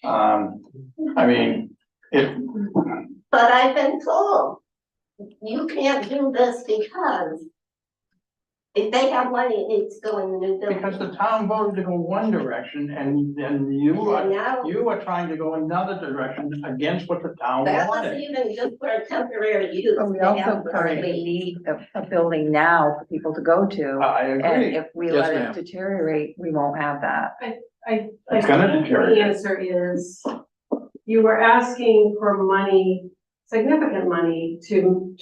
I mean, But I've been told, you can't do this because if they have money, it needs to go in the new building. because the town voted to go one direction and you And now, are trying to go another direction against what the town that was wanted. even just for a temporary use. But we They also have the currently space. need a building now for people to go to. I And agree. if we Yes, let ma'am. it deteriorate, we won't have that. I It's gonna think deteriorate. the answer is, you were asking for money, significant money to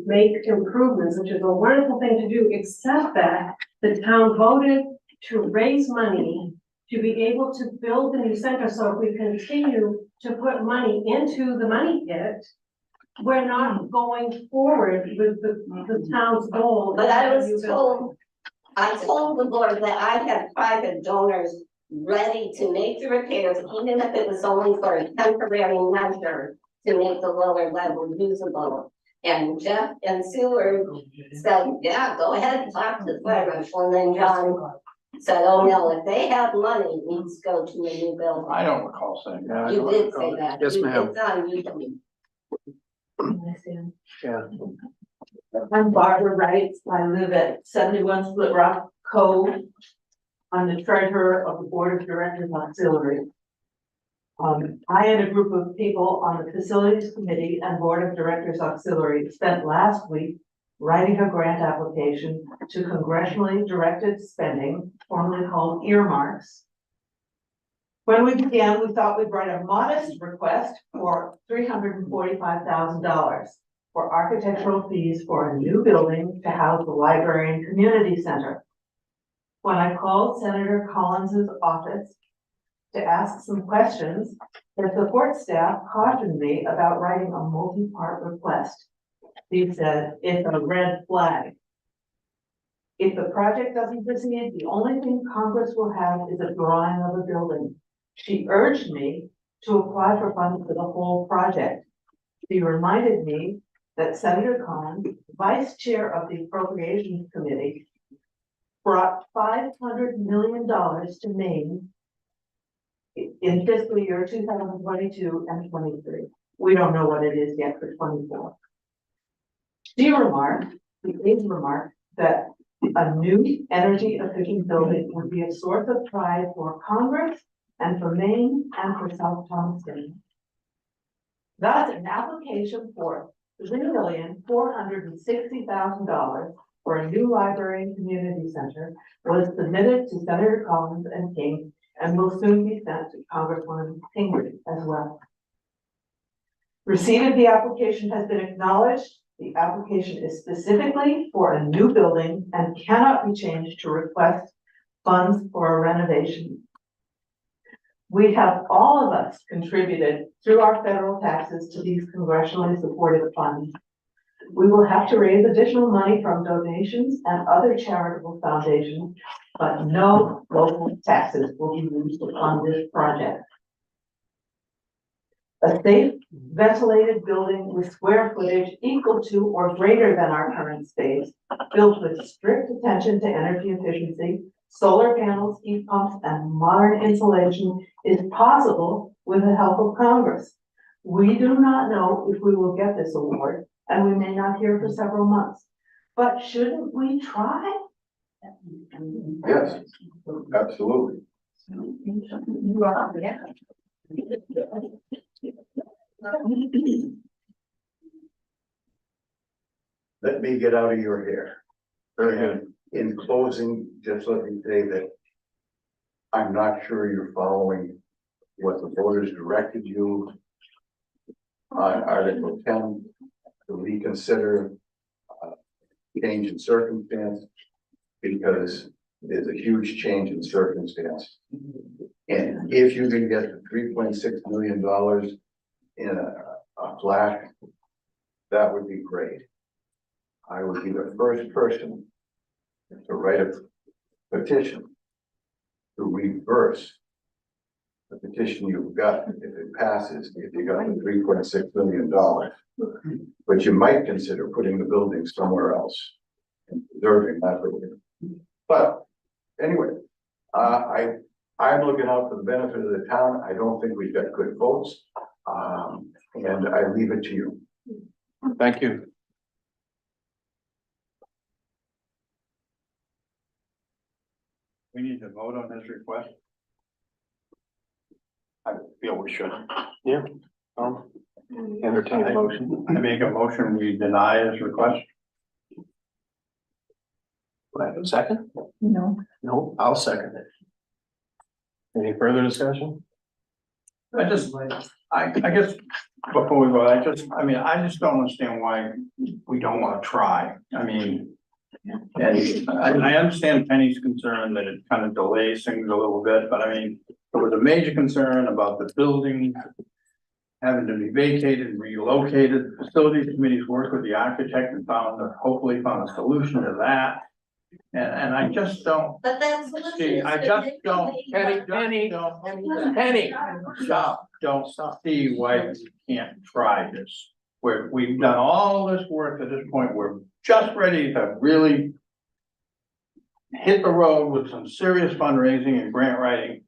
make improvements, which is a wonderful thing to do, except that the town voted to raise money to be able to build the new center. So if we continue to put money into the money pit, we're not going forward with the town's goal. But I of was new building. told, I told the board that I had private donors ready to make the repairs, even if it was only for a temporary measure to make the lower level usable. And Jeff and Seward said, yeah, go ahead and talk to the fire marshal. And then John said, oh no, if they have money, it needs to go to the new building. I don't recall saying that. You did say that. Yes, ma'am. It's on YouTube. Yeah. I'm Barbara Wright. I live at 71 Split Rock Cove. I'm the treasurer of the Board of Directors Auxiliary. I and a group of people on the Facilities Committee and Board of Directors Auxiliary spent last week writing a grant application to congressionally directed spending, formerly called earmarks. When we began, we thought we'd write a modest request for $345,000 for architectural fees for a new building to house the library and community center. When I called Senator Collins's office to ask some questions, the support staff cautioned me about writing a multi-part request. He said, it's a red flag. If the project doesn't proceed, the only thing Congress will have is a drawing of a building. She urged me to apply for funds for the whole project. She reminded me that Senator Collins, vice chair of the Appropriations Committee, brought $500 million to Maine in fiscal year 2022 and 23. We don't know what it is yet for 24. She remarked, the aide remarked, that a new energy efficient building would be a source of pride for Congress and for Maine and for South Thompson. Thus, an application for $3,460,000 for a new library and community center was submitted to Senator Collins and King and will soon be sent to Congresswoman Pingree as well. Receipt of the application has been acknowledged. The application is specifically for a new building and cannot be changed to request funds for a renovation. We have all of us contributed through our federal taxes to these congressionally supported funds. We will have to raise additional money from donations and other charitable foundations, but no local taxes will be used to fund this project. A safe, ventilated building with square footage equal to or greater than our current space, built with strict attention to energy efficiency, solar panels, heat pumps, and modern insulation is possible with the help of Congress. We do not know if we will get this award, and we may not hear for several months. But shouldn't we try? Yes, absolutely. Let me get out of your hair. And in closing, just let me say that I'm not sure you're following what the voters directed you on Article 10 to reconsider change in circumstance, because there's a huge change in circumstance. And if you can get the $3.6 million in a flash, that would be great. I would be the first person to write a petition to reverse the petition you've got if it passes, if you got the $3.6 million. But you might consider putting the building somewhere else and preserving that building. But anyway, I'm looking out for the benefit of the town. I don't think we've got good votes. And I leave it to you. Thank you. We need to vote on this request. I feel we should. Yeah. Entertain a motion. I make a motion, we deny his request. Do I have a second? No. No, I'll second it. Any further discussion? I guess, before we go, I just don't understand why we don't want to try. I mean, and I understand Penny's concern that it kind of delays things a little bit, but I mean, there was a major concern about the building having to be vacated and relocated. The facilities committees worked with the architect and hopefully found a solution to that. And I just don't But that's. see, I just don't, Penny, don't see why we can't try this. We've done all this work at this point, we're just ready to really hit the road with some serious fundraising and grant writing.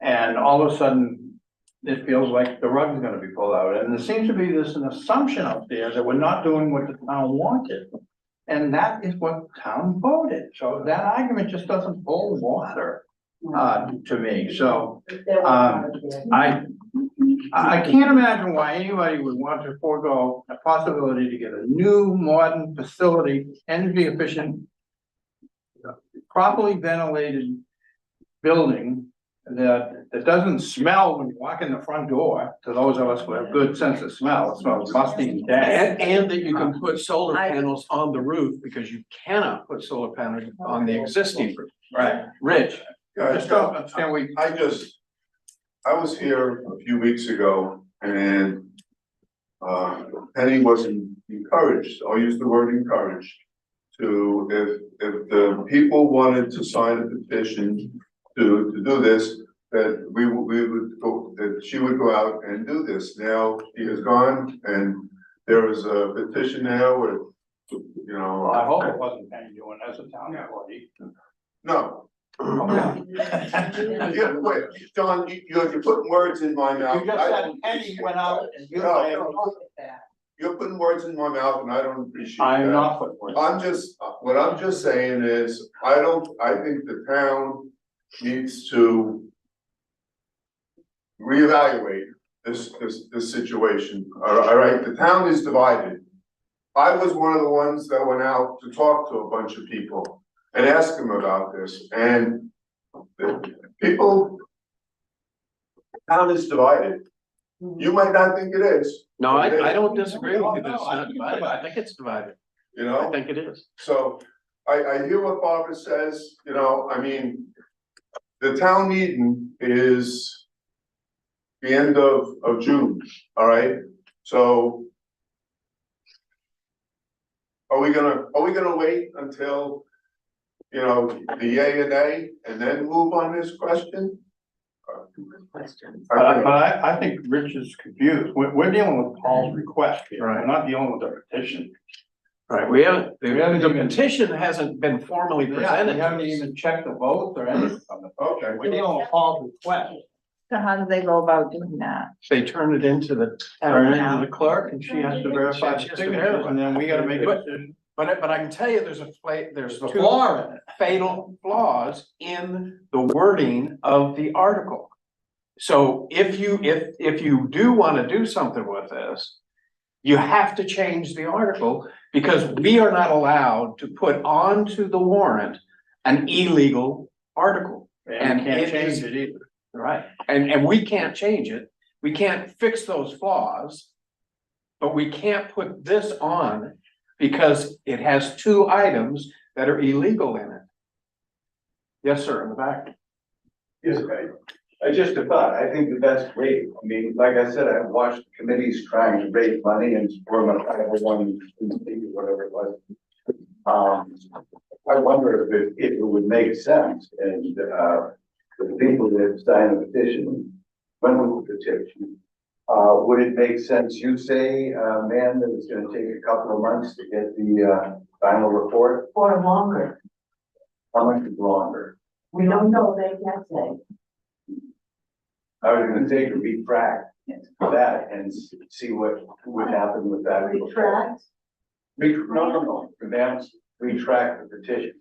And all of a sudden, it feels like the rug is gonna be pulled out. And there seems to be an assumption up there that we're not doing what the town wanted. And that is what the town voted. So that argument just doesn't hold water to me. So I I can't imagine why anybody would want to forego a possibility to get a new modern facility, energy efficient, properly ventilated building that doesn't smell when you walk in the front door, to those of us who have good sense of smell. It smells musty and dank. And that you can put solar panels on the roof, because you cannot put solar panels on the existing roof. Right. Rich, I just don't understand I was here a few weeks ago and Penny wasn't encouraged, I'll use the word encouraged, to, if the people wanted to sign a petition to do this, that we would go, that she would go out and do this. Now she is gone and there is a petition now where, you know. Well, I hope it wasn't Penny doing as a town employee. No. Okay. Yeah, wait, John, you're putting words in my mouth. You just said Penny went out and you. You're putting words in my mouth and I don't appreciate that. I'm not putting words. What I'm just saying is, I think the town needs to reevaluate this situation. All right, the town is divided. I was one of the ones that went out to talk to a bunch of people and ask them about this, and the people, the town is divided. You might not think it is. no, I don't disagree with you that it's not divided. I think it's divided. You know? I think it is. So I hear what Barbara says, you know, I mean, the town meeting is the end of June, all right? So are we gonna wait until, you know, the yay and nay and then move on this question? But I think Rich is confused. We're dealing with Paul's request here. We're Right. not dealing with the petition. Right, we haven't, We haven't the even- petition hasn't been formally Yeah, presented. we haven't even checked the votes or anything from the. Okay. We're dealing with Paul's request. So how do they go about doing that? They turn it into the clerk, and she has to verify She the has to verify, signature. and then we gotta make a decision. But I can tell you, there's There's a two flaw in it. fatal flaws in the wording of the article. So if you do wanna do something with this, you have to change the article, because we are not allowed to put onto the warrant an illegal article. And you And can't it change is- it either. Right, and we can't change it, we can't fix those flaws. But we can't put this on because it has two items that are illegal in it. Yes, sir, in the back. Yes, right. I just a thought, I think that that's great. I mean, like I said, I've watched committees trying to raise money and for my 501, whatever it was. I wonder if it would make sense and, the people that sign the petition, when we the petition, would it make sense, you say, man, that it's gonna take a couple of months to get the, final report? Or longer. How much is longer? We don't know, they can't say. I was gonna take a retract for that and see what would happen with that. Retract? No, advance, retract the petition.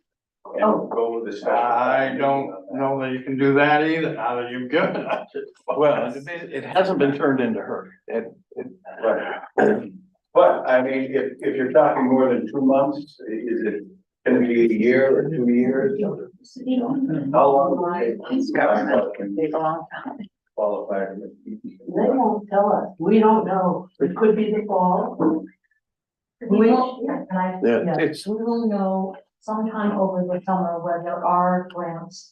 And go with the special. I don't know that you can do that either, now that you've given us it. Well, it hasn't been turned into her. Right. But I mean, if you're talking more than 2 months, is it gonna be a year or 2 years? How long will it take? It's government, it can take a long time. Qualify. They won't tell us, we don't know, it could be the fall. We will, Yeah, it's, we will know sometime over the summer where there are grants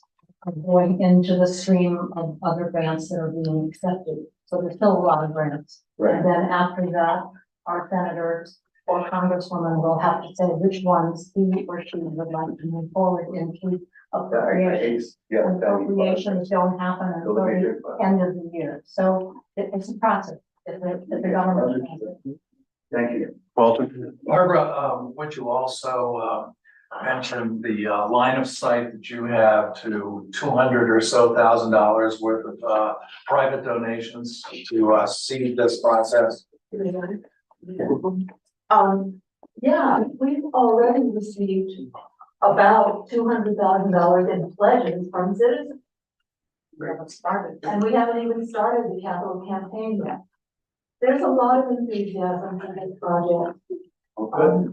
going into the stream of other grants that are being accepted. So there's still a lot of grants. Right. And then after that, our senators or congresswoman will have to say which ones he or she would like to move forward into appropriations. Appropriations don't happen until the end of the year. So it's a process. It's a government. Thank you. Walter. Barbara, would you also, mention the, line of sight that you have to $200,000 or so worth of, private donations to, seed this process? Yeah, we've already received about $200,000 in pledges from citizens. We haven't started. And we haven't even started the capital campaign yet. There's a lot of enthusiasm for this project.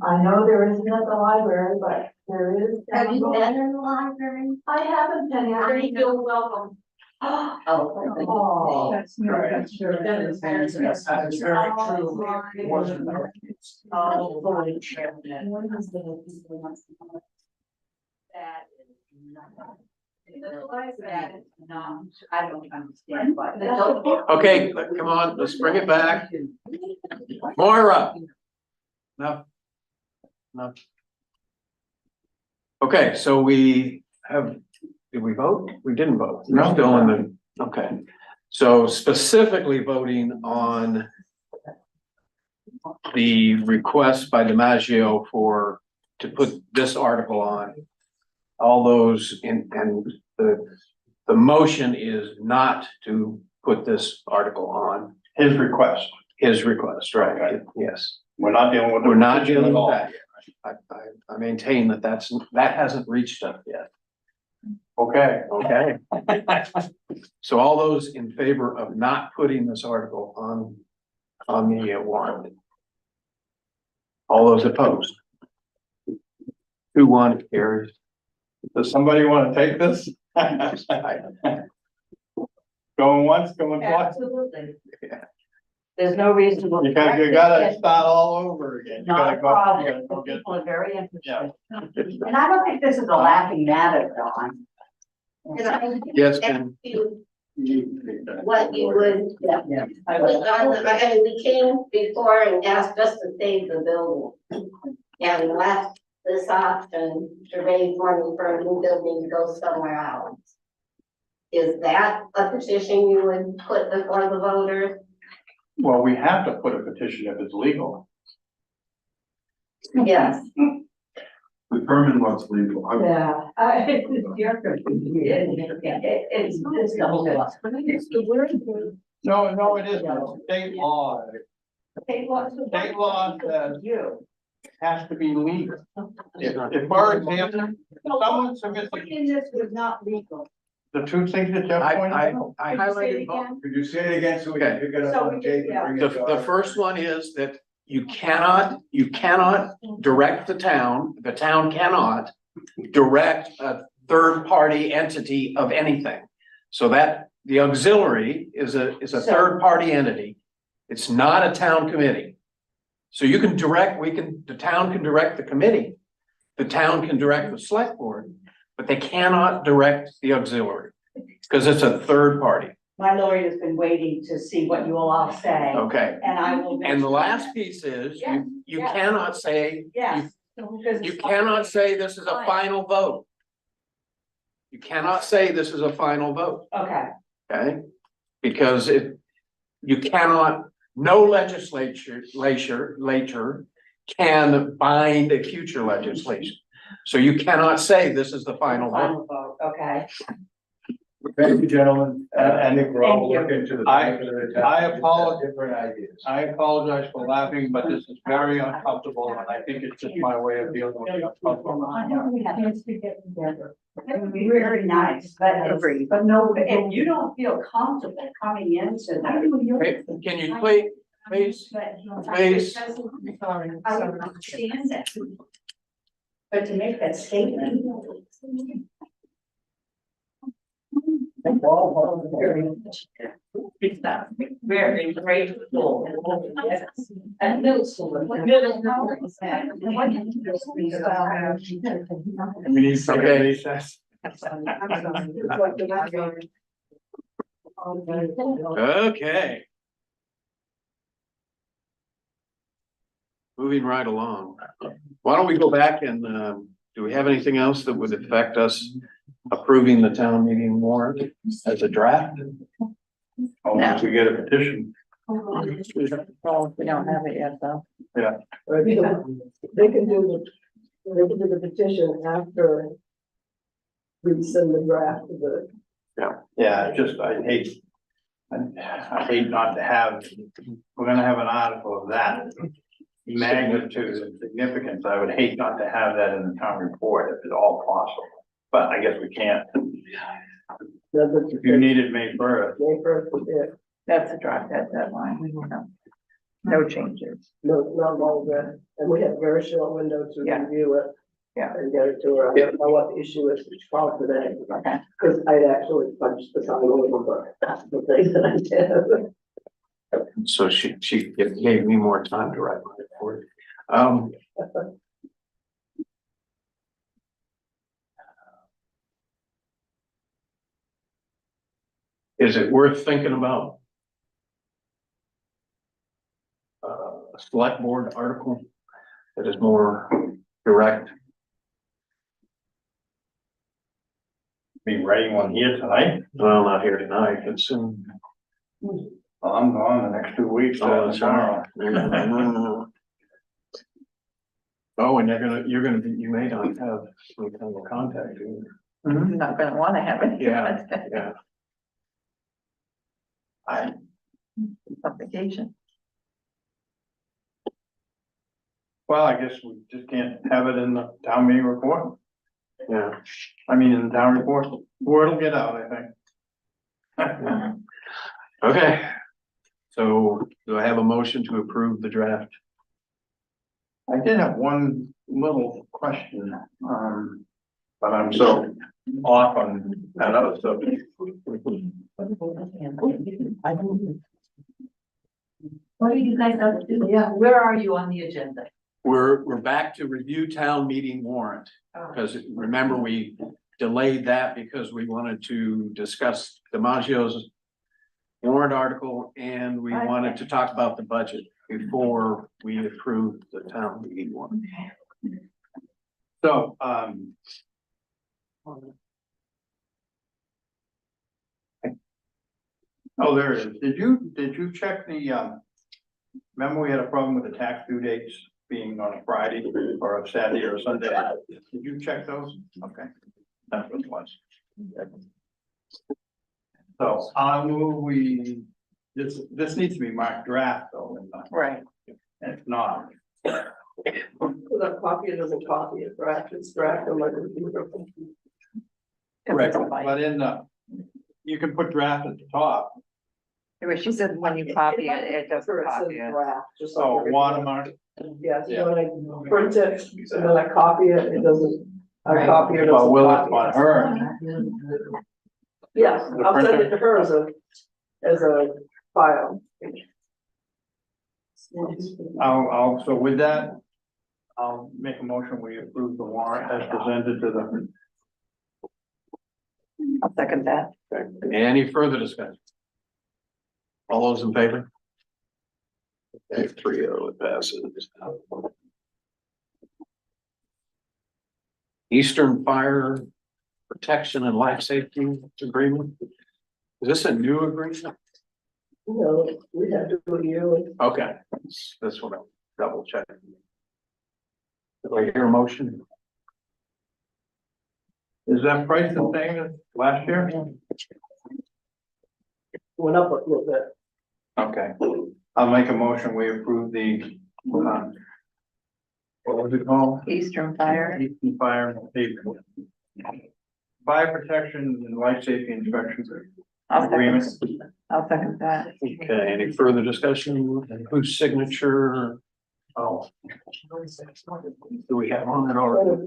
I know there isn't at the library, but there is. Have you been in the library? I haven't been, I feel welcome. Oh. That's true. That's very true. It wasn't. Oh, boy. That is not. That is not, I don't understand why. Okay, come on, let's bring it back. Moira. No. No. Okay, so we have, did we vote? We didn't vote. We're No. still in the, okay. So specifically voting on the request by DiMaggio to put this article on. All those and the motion is not to put this article on. His request. His request, right? Okay. Yes. We're not dealing with. We're not dealing at all. with that. I maintain that hasn't reached us yet. Okay. Okay. So all those in favor of not putting this article on the warrant? All those opposed? 2-1 carries. Does somebody want to take this? Going once, going twice? Absolutely. Yeah. There's no reason. Because you gotta start all over again. You Not a gotta go- you problem. gotta go get- People are very interested. Yeah. And I don't think this is a laughing matter, Dawn. Can I Yes, ask Ken. you what you would, Yeah. we came before and asked us to save the building. And left this option to raise money for a new building to go somewhere else. Is that a petition you would put before the voters? Well, we have to put a petition if it's legal. Yes. Determine what's legal. Yeah. It's the whole lot. No, it isn't. State law. State law says you. has to be legal. If for example, someone submits Putting this was not legal. the two things that Jeff pointed out. I highlighted both. Could you say it again so we can pick it up on tape and bring it to The our- first one is that you cannot direct the town cannot direct a third-party entity of anything. So that the auxiliary is a third-party entity. It's not a town committee. So you can direct, the town can direct the committee. The town can direct the select board, but they cannot direct the auxiliary because it's a third party. My lawyer has been waiting to see what you will all say, Okay. and I will. And the last piece is you cannot say, Yes. you cannot say this is a final vote. You cannot say this is a final vote, Okay, okay? Because you cannot, no legislature can bind a future legislation. So you cannot say this is the final vote. final vote, okay. Thank you, gentlemen. And I think we're all Thank you. looking to the. I- benefit of the town. I apologize. Different ideas. I apologize for laughing, but this is very uncomfortable and I think it's just my way of dealing with it. I know we have to get together. It would be very nice, but no, if you don't feel comfortable coming into that. Hey, can you please, please? Sorry, I would understand that. But to make that statement. Very grateful. And middle school. We need some recess. Okay. Moving right along. Why don't we go back and, do we have anything else that would affect us approving the town meeting warrant as a draft? Once we get a petition. Well, we don't have it yet, though. They can do the petition after we send the draft to the. Yeah, I hate not to have, we're gonna have an article of that magnitude and significance. I would hate not to have that in the town report if at all possible, but I guess we can't. If you need it May first, May first, yeah, That's a drop dead deadline. No changes. no, not longer, and we have a very short window to Yeah. review it. Yeah. And get it to her, I don't know what the issue is, which called today, Okay. because I actually punched the time over, but that's the thing that I did. So she gave me more time to write my report. Is it worth thinking about? A select board article that is more direct? be writing one here tonight. Well, not here tonight, but soon. Well, I'm gone the next 2 weeks, Oh, that's tomorrow. right. Oh, and you may not have some kind of contact. You're not gonna wanna have it. Yeah, yeah. On vacation. Well, I guess we just can't have it in the town meeting report. Yeah. I mean, in the town report, word will get out, I think. Okay. So do I have a motion to approve the draft? I did have one little question, but I'm so off on that other subject. What do you guys have to do? Yeah, where are you on the agenda? We're back to review town meeting warrant, because remember, we delayed that because we wanted to discuss DiMaggio's warrant article, and we wanted to talk about the budget before we approved the town meeting warrant. So, oh, there it is. Did you check the, remember we had a problem with the tax due dates being on a Friday or a Saturday or a Sunday? Did you check those? Okay, that's what it was. So I'll move this needs to be marked draft though. Right. If not, Put a copy, it doesn't copy it, draft, it's draft on my computer. correct, but in the, you can put draft at the top. Anyway, she said when you copy it, it doesn't Sure, it says copy it. draft, just like. Oh, everything. watermark. Yeah, Yeah. so when I print it, and then I copy it, it doesn't, I copy it. Well, doesn't will it copy on her? Yes, The I'll send printer? it to her as a file. So with that, I'll make a motion, we approve the warrant as presented to the. I'll second that. Any further discussion? All those in favor? Okay, 3-0, it passes. Eastern Fire Protection and Life Safety Agreement. Is this a new agreement? No, we have to do it yearly. Okay, this one I'll double check. Do I hear a motion? Is that price the same as last year? Went up a little bit. Okay, I'll make a motion, we approve the, what was it called? Eastern Fire. Eastern Fire and Safety. Fire protection and life safety inspections agreement. I'll second that. Okay, any further discussion? Whose signature? Oh. Do we have on it already?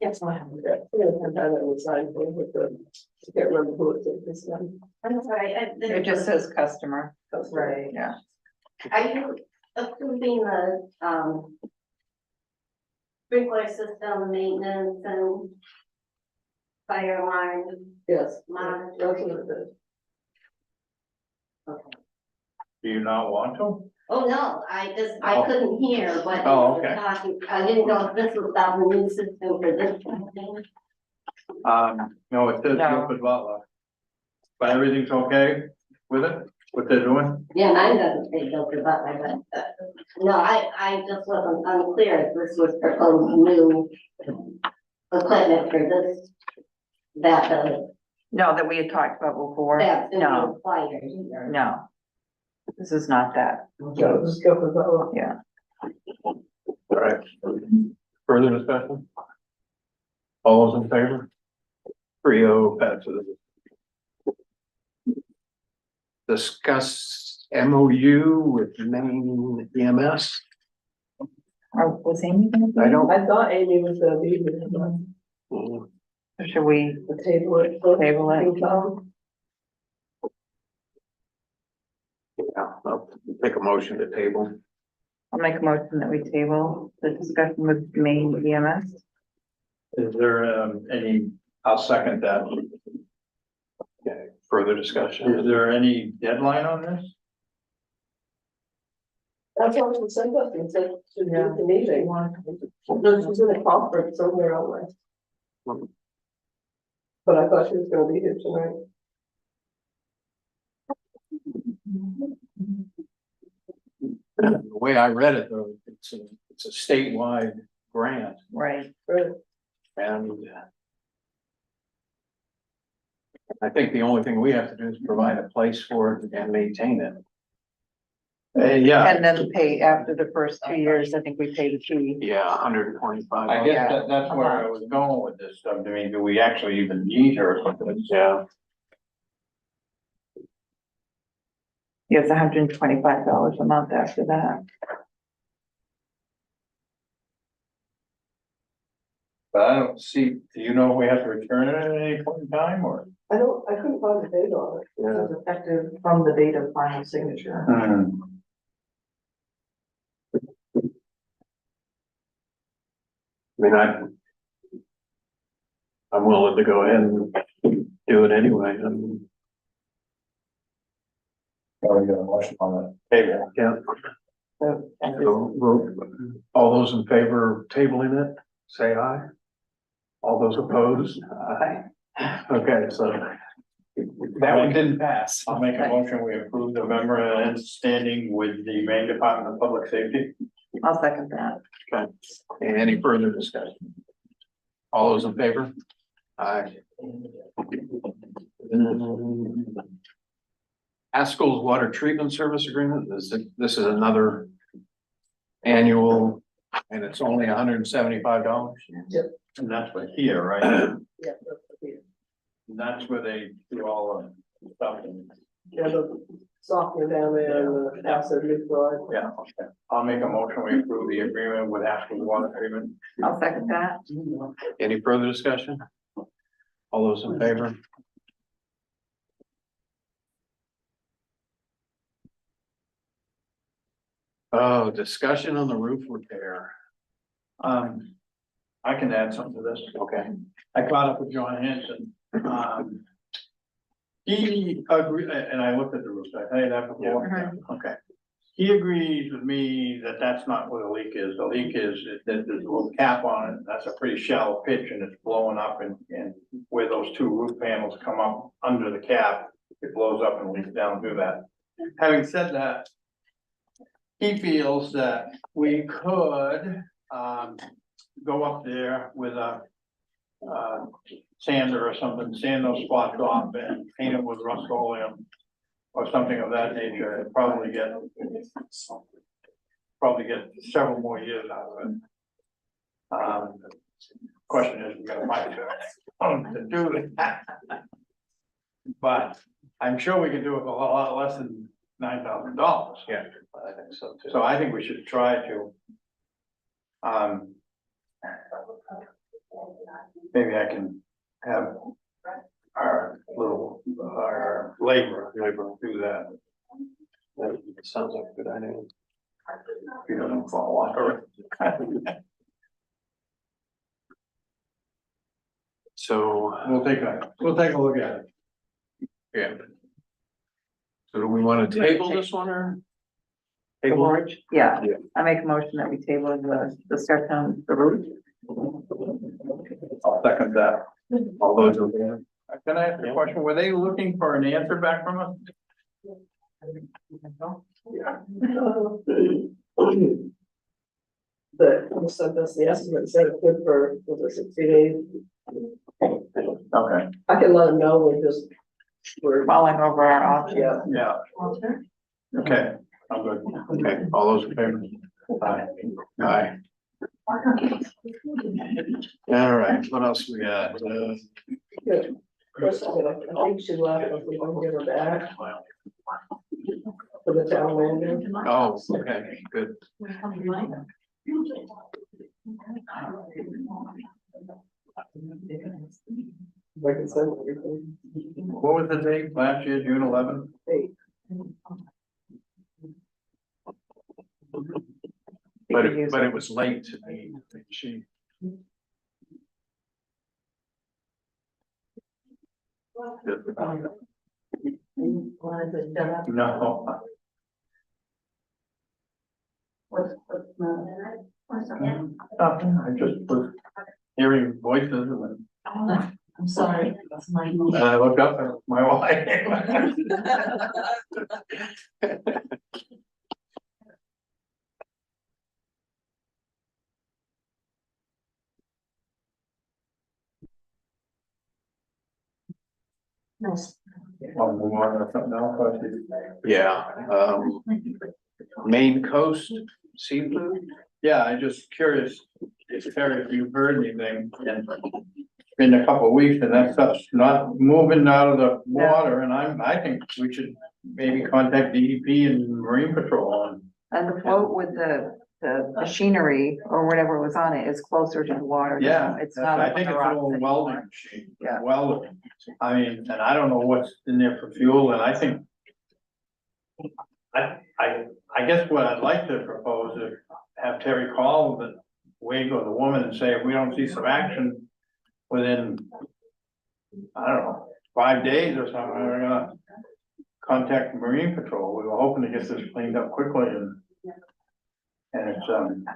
Yes, I have. Yeah, I have it on the side with the, I can't remember who it is this time. I'm sorry, It just says customer. Right. Yeah. Are you approving the, sprinkler system maintenance and fire alarm? Yes. Monitoring? That's what it is. Okay. Do you not want to? Oh, no, I couldn't hear what you Oh, were okay. talking, I didn't know if this was about the new system for this company. No, it says No. Guilford Butler. But everything's okay with it, what they're doing? Yeah, mine doesn't say Guilford Butler, but, no, I just wasn't unclear if this was proposed new equipment for this, No, that we had talked about before. that's gonna No, be required either. no. This is not that. Yeah, just go for that. Yeah. All right. Further discussion? All those in favor? 3-0 passes. Discuss MOU with Maine EMS. Was Amy gonna be? I don't. I thought Amy was gonna be here, but Should we the table it. table it? Yeah, I'll take a motion to table. I'll make a motion that we table the discussion with Maine EMS. Is there, any, I'll second that. Okay, further discussion. Is there any deadline on this? That's what she sent us, and said, to do the meeting. No, she's in a conference somewhere on West. But I thought she was gonna be here tonight. The way I read it though, it's a statewide grant Right. and I think the only thing we have to do is provide a place for it and maintain it. Yeah, And then pay after the first 2 years, I think we pay the fee. Yeah, $125. I guess that's where I was going with this stuff. I mean, do we actually even need her? Yeah, Yeah, it's $125 a month after that. But I don't see, do you know if we have to return it at any point in time or? I couldn't find the date on it. Yeah. It was effective from the date of final signature. I mean, I'm willing to go ahead and do it anyway. Probably got a motion on the table. Yeah. So, all those in favor of tabling it, say aye. All those opposed, aye. Okay, so that one didn't pass. I'll make a motion, we approve the memorandum of understanding with the Maine Department of Public Safety. I'll second that. Okay, any further discussion? All those in favor? Aye. Haskell's Water Treatment Service Agreement, this is another annual, and it's only $175. And that's what here, right? Yeah, that's the, And that's where they do all the stuff and. yeah, the softener down there and the acid reflux. Yeah, okay. I'll make a motion, we approve the agreement with Haskell Water Treatment. I'll second that. Any further discussion? All those in favor? Oh, discussion on the roof repair. I can add something to this. Okay. I caught up with John Hanson. He agreed, and I looked at the roof, I tell you that before. Okay. He agrees with me that that's not what the leak is. The leak is that there's a little cap on it. That's a pretty shallow pitch and it's blowing up and where those two roof panels come up under the cap, it blows up and leaks down through that. Having said that, he feels that we could, go up there with a sander or something, sand those spots off and paint it with Rust-Oleum or something of that nature, and probably get several more years out of it. Question is, we gotta find to do that. But I'm sure we can do it for a lot less than $9,000. Yeah, I think so too. So I think we should try to. Maybe I can have our labor do that. That sounds like a good idea. If he doesn't fall off. So, We'll take a look at it. yeah. So do we want to table this one or? Table it? Yeah, Yeah. I make a motion that we table the discussion on the roof. I'll second that. All those in favor? Can I ask a question? Were they looking for an answer back from us? The, sent us the estimate, said it's good for 60 days. Okay, I can let them know, we're, Falling over our options. yeah. yeah, okay, I'm good. Okay, all those in favor? Aye. Aye. All right, what else we got? Good. Chris, I think she left, if we can get her back for the town landing. Oh, okay, good. Like I said, everything. What was the date last year, June 11th? Hey, But it was late to me. She, No. I just was hearing voices and I'm sorry, that's my. I looked up at my wife. I'll move on to something else. yeah, Maine Coast Seafood. Yeah, I'm just curious, if Terry, if you've heard anything, and been a couple of weeks and that stuff's not moving out of the water, and I think we should maybe contact DEP and Marine Patrol. And the float with the machinery or whatever was on it is closer to the water. Yeah, It's not. I up think on it's the an rocks old anymore. welding machine. Yeah. Welding, I mean, and I don't know what's in there for fuel, and I think. I guess what I'd like to propose is have Terry call the Wig or the woman and say, if we don't see some action within, I don't know, 5 days or something, we're gonna contact the Marine Patrol. We were hoping to get this cleaned up quickly and it's, and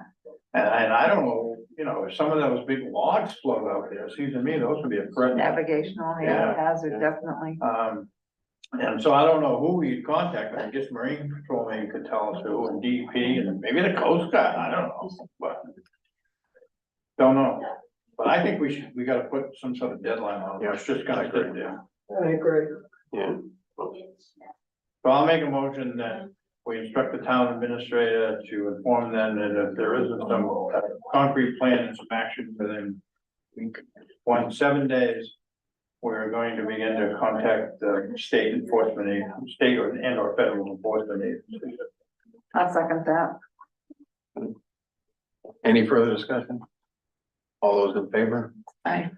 I don't know, you know, if some of those big logs float out there, it seems to me those would be a threat. Navigational Yeah. hazard, definitely. And so I don't know who we'd contact, I guess Marine Patrol maybe could tell us who, and DEP, and maybe the Coast Guard, I don't know, but. Don't know, but I think we gotta put some sort of deadline on it, it's just gonna sit there. I agree. Yeah. So I'll make a motion that we instruct the town administrator to inform them that if there isn't some concrete plan and some action within 7 days, we're going to begin to contact the state enforcement agency, state or federal enforcement agency. I'll second that. Any further discussion? All those in favor? Aye.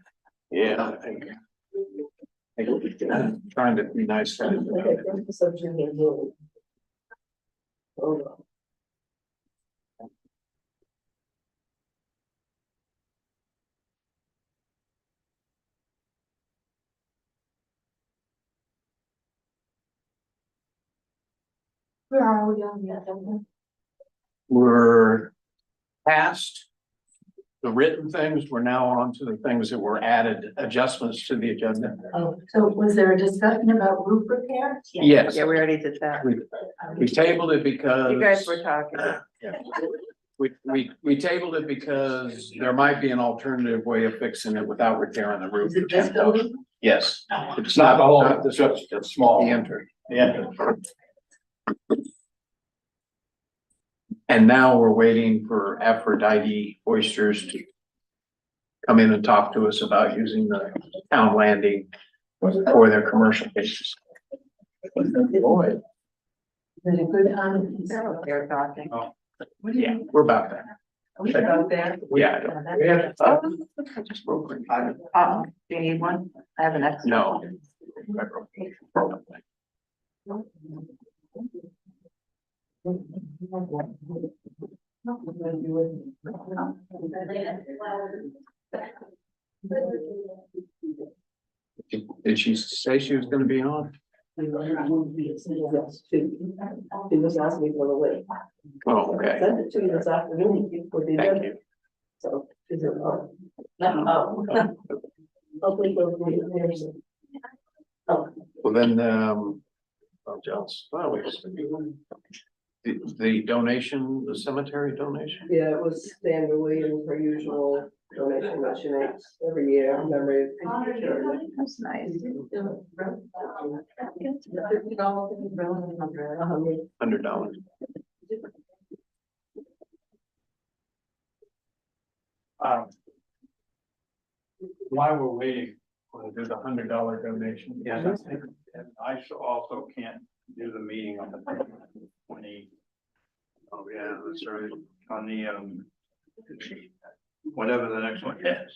Yeah, I think. Trying to be nice. Okay, that's the subject of the- Hold on. Where are we on the agenda? We're past the written things, we're now on to the things that were added, adjustments to the agenda. Oh, so was there a discussion about roof repair? Yes, Yeah, we already did that. we tabled it because. You guys were talking. We tabled it because there might be an alternative way of fixing it without repairing the roof. Is it this building? Yes, It's not the whole, not it's just a small, the enter. the entrance. And now we're waiting for Aphrodite Oysters to come in and talk to us about using the town landing for their commercial cases. Boy, Is it a good time? They're talking. yeah, we're about that. Are we out there? Yeah. I just broke it. Do you need one? I have an extra. No. Did she say she was gonna be on? Yes, she was asking me for the link. Oh, I okay. sent it to you this afternoon for the Thank agenda, you. so is it on? Oh. Hopefully it'll be there soon. Oh, Well, then, the donation, the cemetery donation? yeah, it was Sandra Williams, her usual donation that she makes every year, in memory of Peter Church. That's nice. $100. While we're waiting, we'll do the $100 donation. Yeah. And I also can't do the meeting on the 20. Oh, yeah, that's right. On the, whatever the next one is.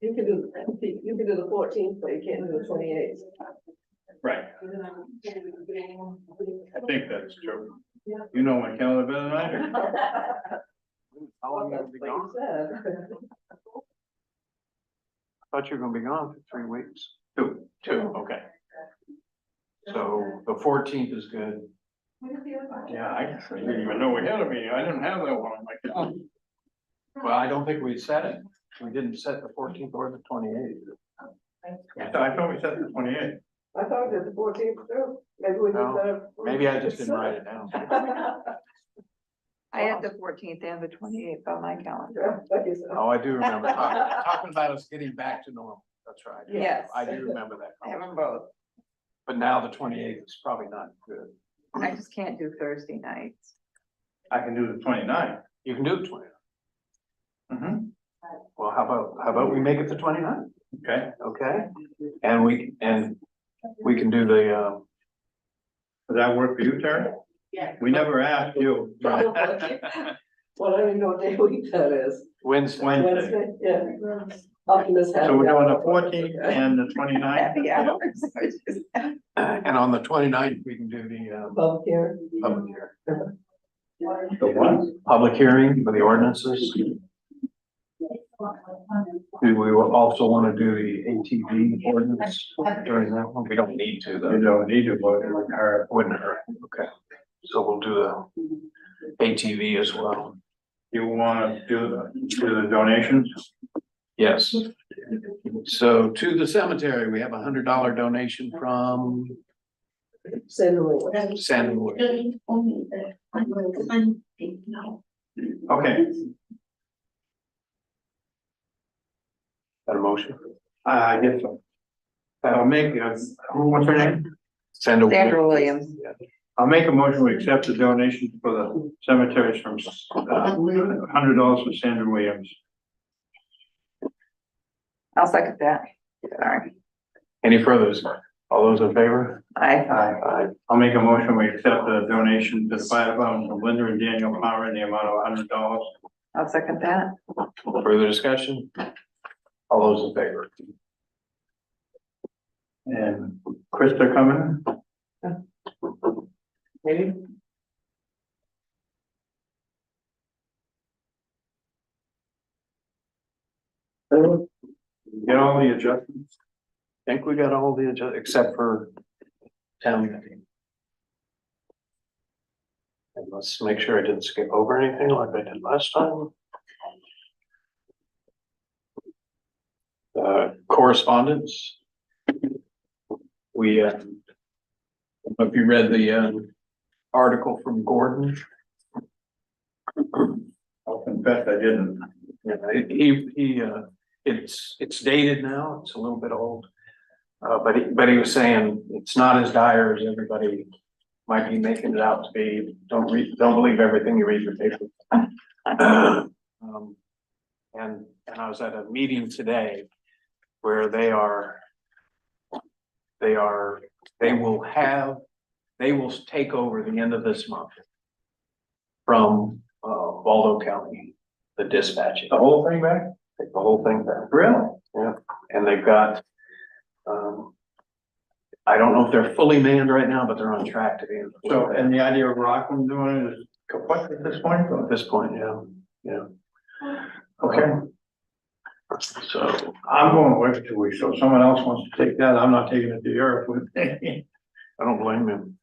You can do, you can do the 14th, but you can't do the 28th. Right, I think that's true. You know my calendar better than I do. How long you gonna be gone? I thought you were gonna be gone for 3 weeks. Two, okay. So the 14th is good. Yeah, I didn't even know we had a meeting. I didn't have that one on my calendar. Well, I don't think we set it. We didn't set the 14th or the 28th. I thought we said the 28th. I thought it was the 14th too. Maybe we No, did that. Maybe I just didn't write it down. I had the 14th and the 28th on my calendar. Oh, I do remember talking about us getting back to normal. That's right. Yes. I do remember that. I have them both. But now the 28th is probably not good. I just can't do Thursday nights. I can do the 29th. You can do the 29th. Mm-hmm. Well, how about we make it the 29th? Okay. Okay, and we can do the, Does that work for you, Terry? Yeah. We never asked you. Well, I don't even know what day of week that is. Wednesday. Wednesday. Yeah. Optimus happy So we're doing the hour. 14th and the 29th. Happy hours. And on the 29th, we can do the, Public hearing. public hearing. The what? Public hearing for the ordinances. Do we also want to do the ATV ordinance during that one? We don't need to You though. don't need to vote in our, Wouldn't hurt. Okay. So we'll do the ATV as well. you wanna do the donations? Yes. So to the cemetery, we have $100 donation from Send the San Luis. Okay, That a motion? I guess so. I'll make, what's her name? Sandra Williams. I'll make a motion to accept the donation for the cemeteries from, $100 for Sandra Williams. I'll second that. Sorry. Any further? All those in favor? I, I'll make a motion, we accept the donation to the fire department from Linda and Daniel Power in the amount of $100. I'll second that. Further discussion? All those in favor? And Krista coming? Maybe. Get all the adjustments? Think we got all the except for town meeting. And let's make sure I didn't skip over anything like I did last time. Correspondence. We, if you read the, article from Gordon. I'll confess I didn't. Yeah, it's dated now, it's a little bit old. But he was saying it's not as dire as everybody might be making it out to be. Don't believe everything you read in the paper. And I was at a meeting today where they will take over the end of this month from Waldo County, the dispatching. The whole thing back? Take the whole thing back. Really? Yeah, and they've got, I don't know if they're fully manned right now, but they're on track to be. So, and the idea of Rockland doing it is kaput at this point? At this point, yeah. Okay, So, I'm going away for 2 weeks, so if someone else wants to take that, I'm not taking it to Europe with me. I don't blame him.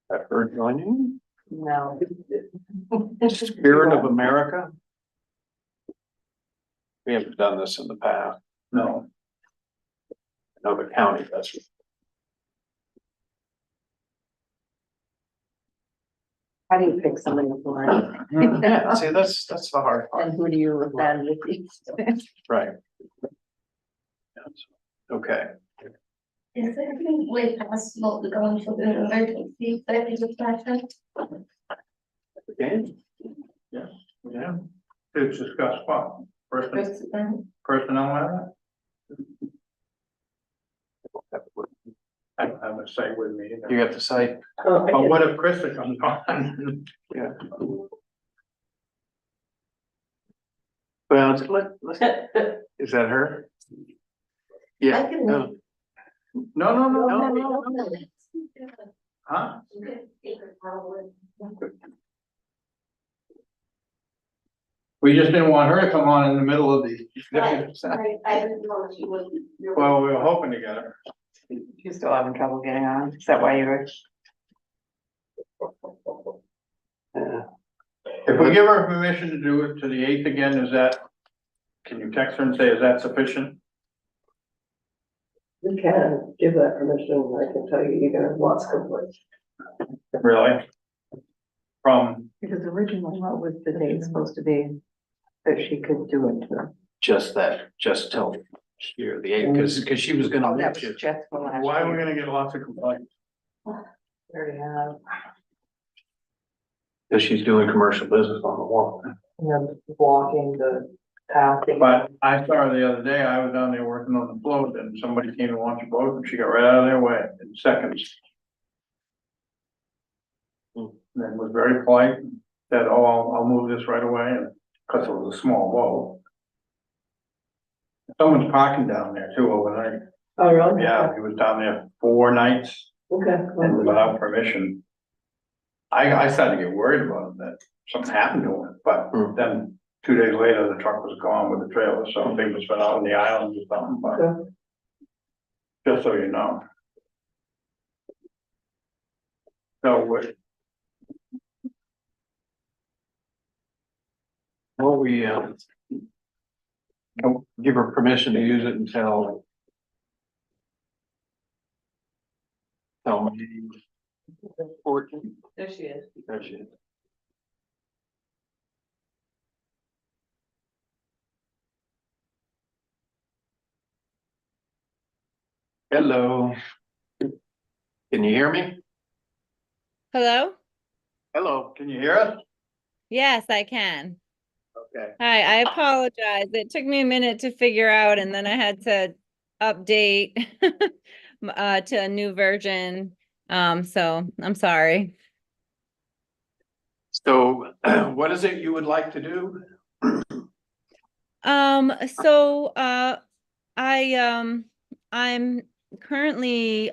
That bird joining? No. Spirit of America? We haven't done this in the past. No. No, the county does. How do you pick somebody for it? Yeah, see, that's the hard part, And who do you offend with these? right? Okay. Is there any way possible to go into an emergency executive session? Okay. Yeah, to discuss what, personnel matter? I don't have a say with me either. You have to say, But what if Krista comes on? yeah. Well, is that her? Yeah, I can no, No, no. huh? We just didn't want her to come on in the middle of the. I didn't know if you would. Well, we were hoping to get her. You're still having trouble getting on, is that why you were? Yeah. If we give her permission to do it to the 8th again, is that, can you text her and say, is that sufficient? You can give that permission, I can tell you, you're gonna have lots of complaints. Really? From, Because originally, what was the date supposed to be that she could do it to? Just till here, the 8th, because she was gonna. Oh, that was just for last why are we year. gonna get lots of complaints? Already have. Because she's doing commercial business on the wall. Blocking the path. But I saw her the other day, I was down there working on the float and somebody came to launch a boat and she got right out of their way in seconds. And then was very polite, said, oh, I'll move this right away, and, cause it was a small boat. Someone's parking down there too overnight. Oh, really? Yeah, he was down there 4 nights Okay. and without permission. I started to get worried about him, that something happened to him, but then 2 days later, the truck was gone with the trailer, so I think it's been out on the island or something, but Okay. just so you know. So what, Well, we, give her permission to use it until. May 14th. There she is. There she is. Hello. Can you hear me? Hello? hello, can you hear us? Yes, I can. Okay. Hi, I apologize. It took me a minute to figure out and then I had to update to a new version. So I'm sorry. So what is it you would like to do? So I'm currently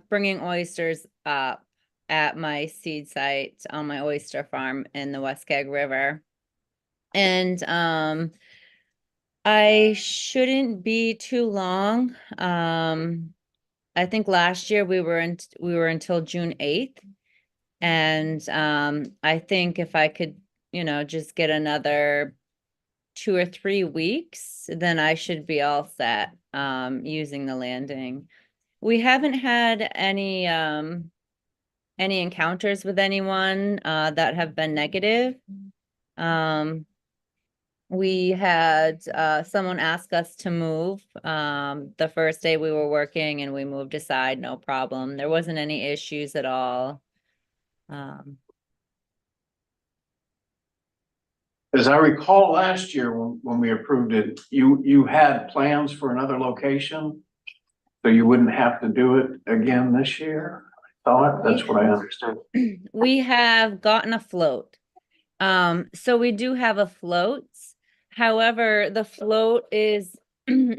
bringing oysters up at my seed site on my oyster farm in the Weskeg River. And I shouldn't be too long. I think last year we were until June 8th. And I think if I could, just get another 2 or 3 weeks, then I should be all set using the landing. We haven't had any encounters with anyone that have been negative. We had someone ask us to move the first day we were working and we moved aside, no problem. There wasn't any issues at all. As I recall last year when we approved it, you had plans for another location. So you wouldn't have to do it again this year. I thought, that's what I understood. We have gotten a float. So we do have a float. However, the float is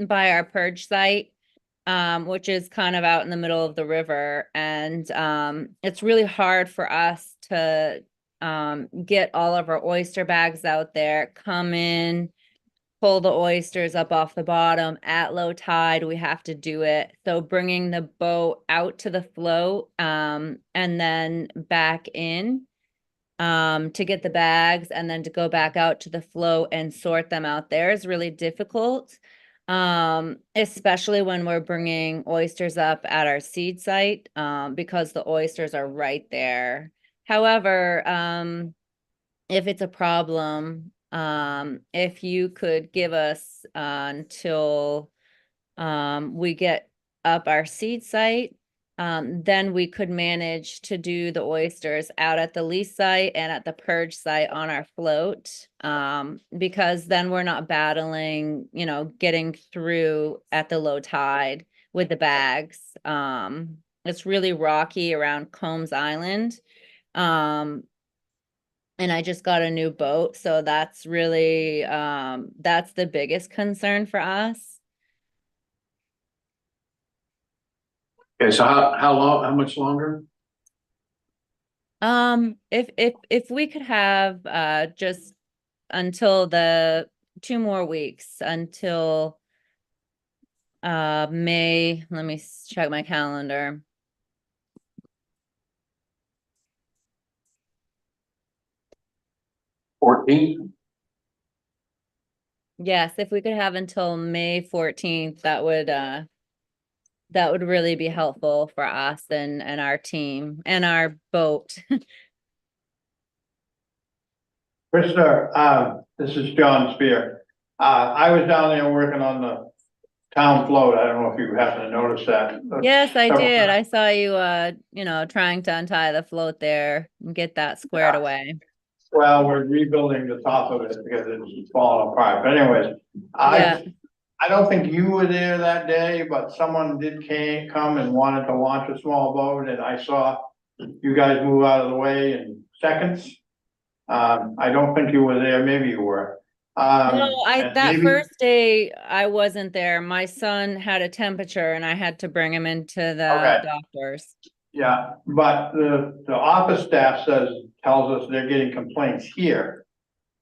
by our purge site, which is kind of out in the middle of the river. And it's really hard for us to get all of our oyster bags out there, come in, pull the oysters up off the bottom at low tide. We have to do it. So bringing the boat out to the float and then back in to get the bags and then to go back out to the float and sort them out there is really difficult. Especially when we're bringing oysters up at our seed site because the oysters are right there. However, if it's a problem, if you could give us until we get up our seed site, then we could manage to do the oysters out at the lease site and at the purge site on our float. Because then we're not battling, you know, getting through at the low tide with the bags. It's really rocky around Combs Island. And I just got a new boat, so that's really, that's the biggest concern for us. Okay, so how much longer? If we could have, just until the 2 more weeks until, May, let me check my calendar. Yes, if we could have until May 14th, that would really be helpful for us and our team and our boat. Krista, this is John Spear. I was down there working on the town float. I don't know if you happen to notice that. Yes, I did. I saw you, you know, trying to untie the float there and get that squared away. Well, we're rebuilding the top of it because it's falling apart. But anyways, I don't think you were there that day, but someone did come and wanted to launch a small boat, and I saw you guys move out of the way in seconds. I don't think you were there. Maybe you were. No, that first day I wasn't there. My son had a temperature and I had to bring him into the doctors. Yeah, but the office staff tells us they're getting complaints here.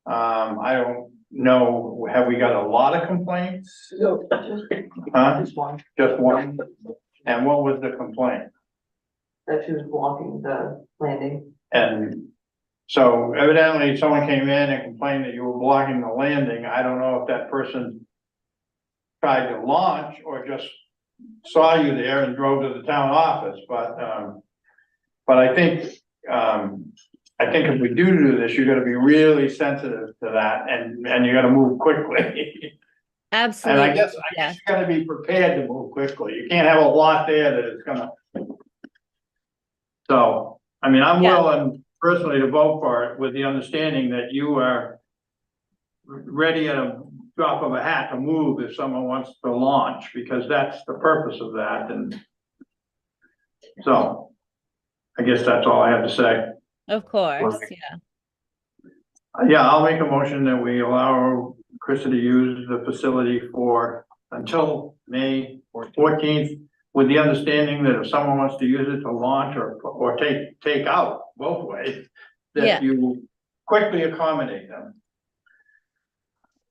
I don't know, have we got a lot of complaints? No. Huh? Just one, Just one? And what was the complaint? that she was blocking the landing. And so evidently someone came in and complained that you were blocking the landing. I don't know if that person tried to launch or just saw you there and drove to the town office, but I think, if we do this, you gotta be really sensitive to that and you gotta move quickly. Absolutely. And I guess you gotta be prepared to move quickly. You can't have a lot there that it's gonna. So, I mean, I'm willing personally to vote for it with the understanding that you are ready at a drop of a hat to move if someone wants to launch, because that's the purpose of that. And so I guess that's all I have to say. Of course, yeah. Yeah, I'll make a motion that we allow Krista to use the facility until May 14th, with the understanding that if someone wants to use it to launch or take out both ways, that you quickly accommodate them.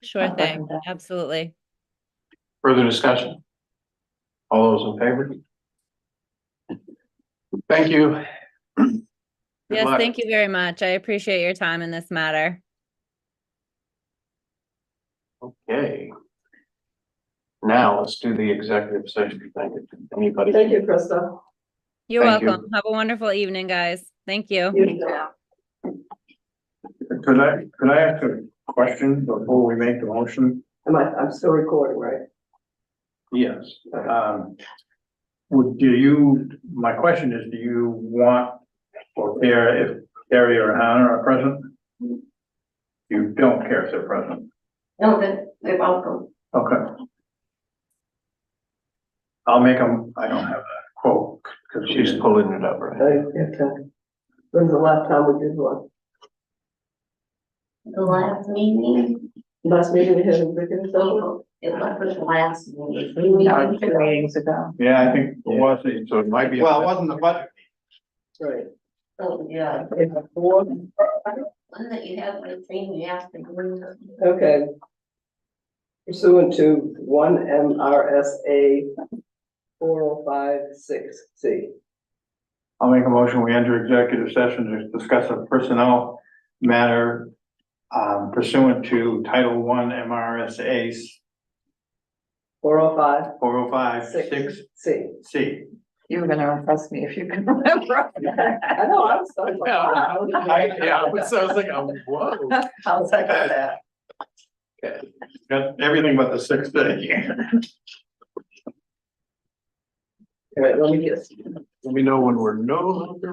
Sure thing, absolutely. Further discussion? All those in favor? Thank you. Yes, thank you very much. I appreciate your time in this matter. Okay. Now let's do the executive session. Thank you. Anybody? Thank you, Krista. You're Thank welcome. Have a wonderful evening, guys. Thank you. Could I ask a question before we make the motion? I'm still recording, right? Yes. My question is, do you want or care if Terry or Hannah are present? You don't care if they're present? No, they're welcome. Okay. I'll make them, I don't have that quote, because She's pulling it up, right? When's the last time we did one? The last meeting, Last meeting we had in executive session? it was the last meeting. 2 meetings ago. Yeah, I think it was, So it might be. well, it wasn't the budget. Right. Oh, yeah. One. One that you have with me afternoon. Okay. Pursuant to 1 MRSA 4056C. I'll make a motion, we enter executive session to discuss a personnel matter pursuant to Title I MRSA 4056 C. You were gonna impress me if you can remember. I know, I was starting. So I was like, oh, whoa. I'll second that. Got everything but the 6th day. Let me know when we're no longer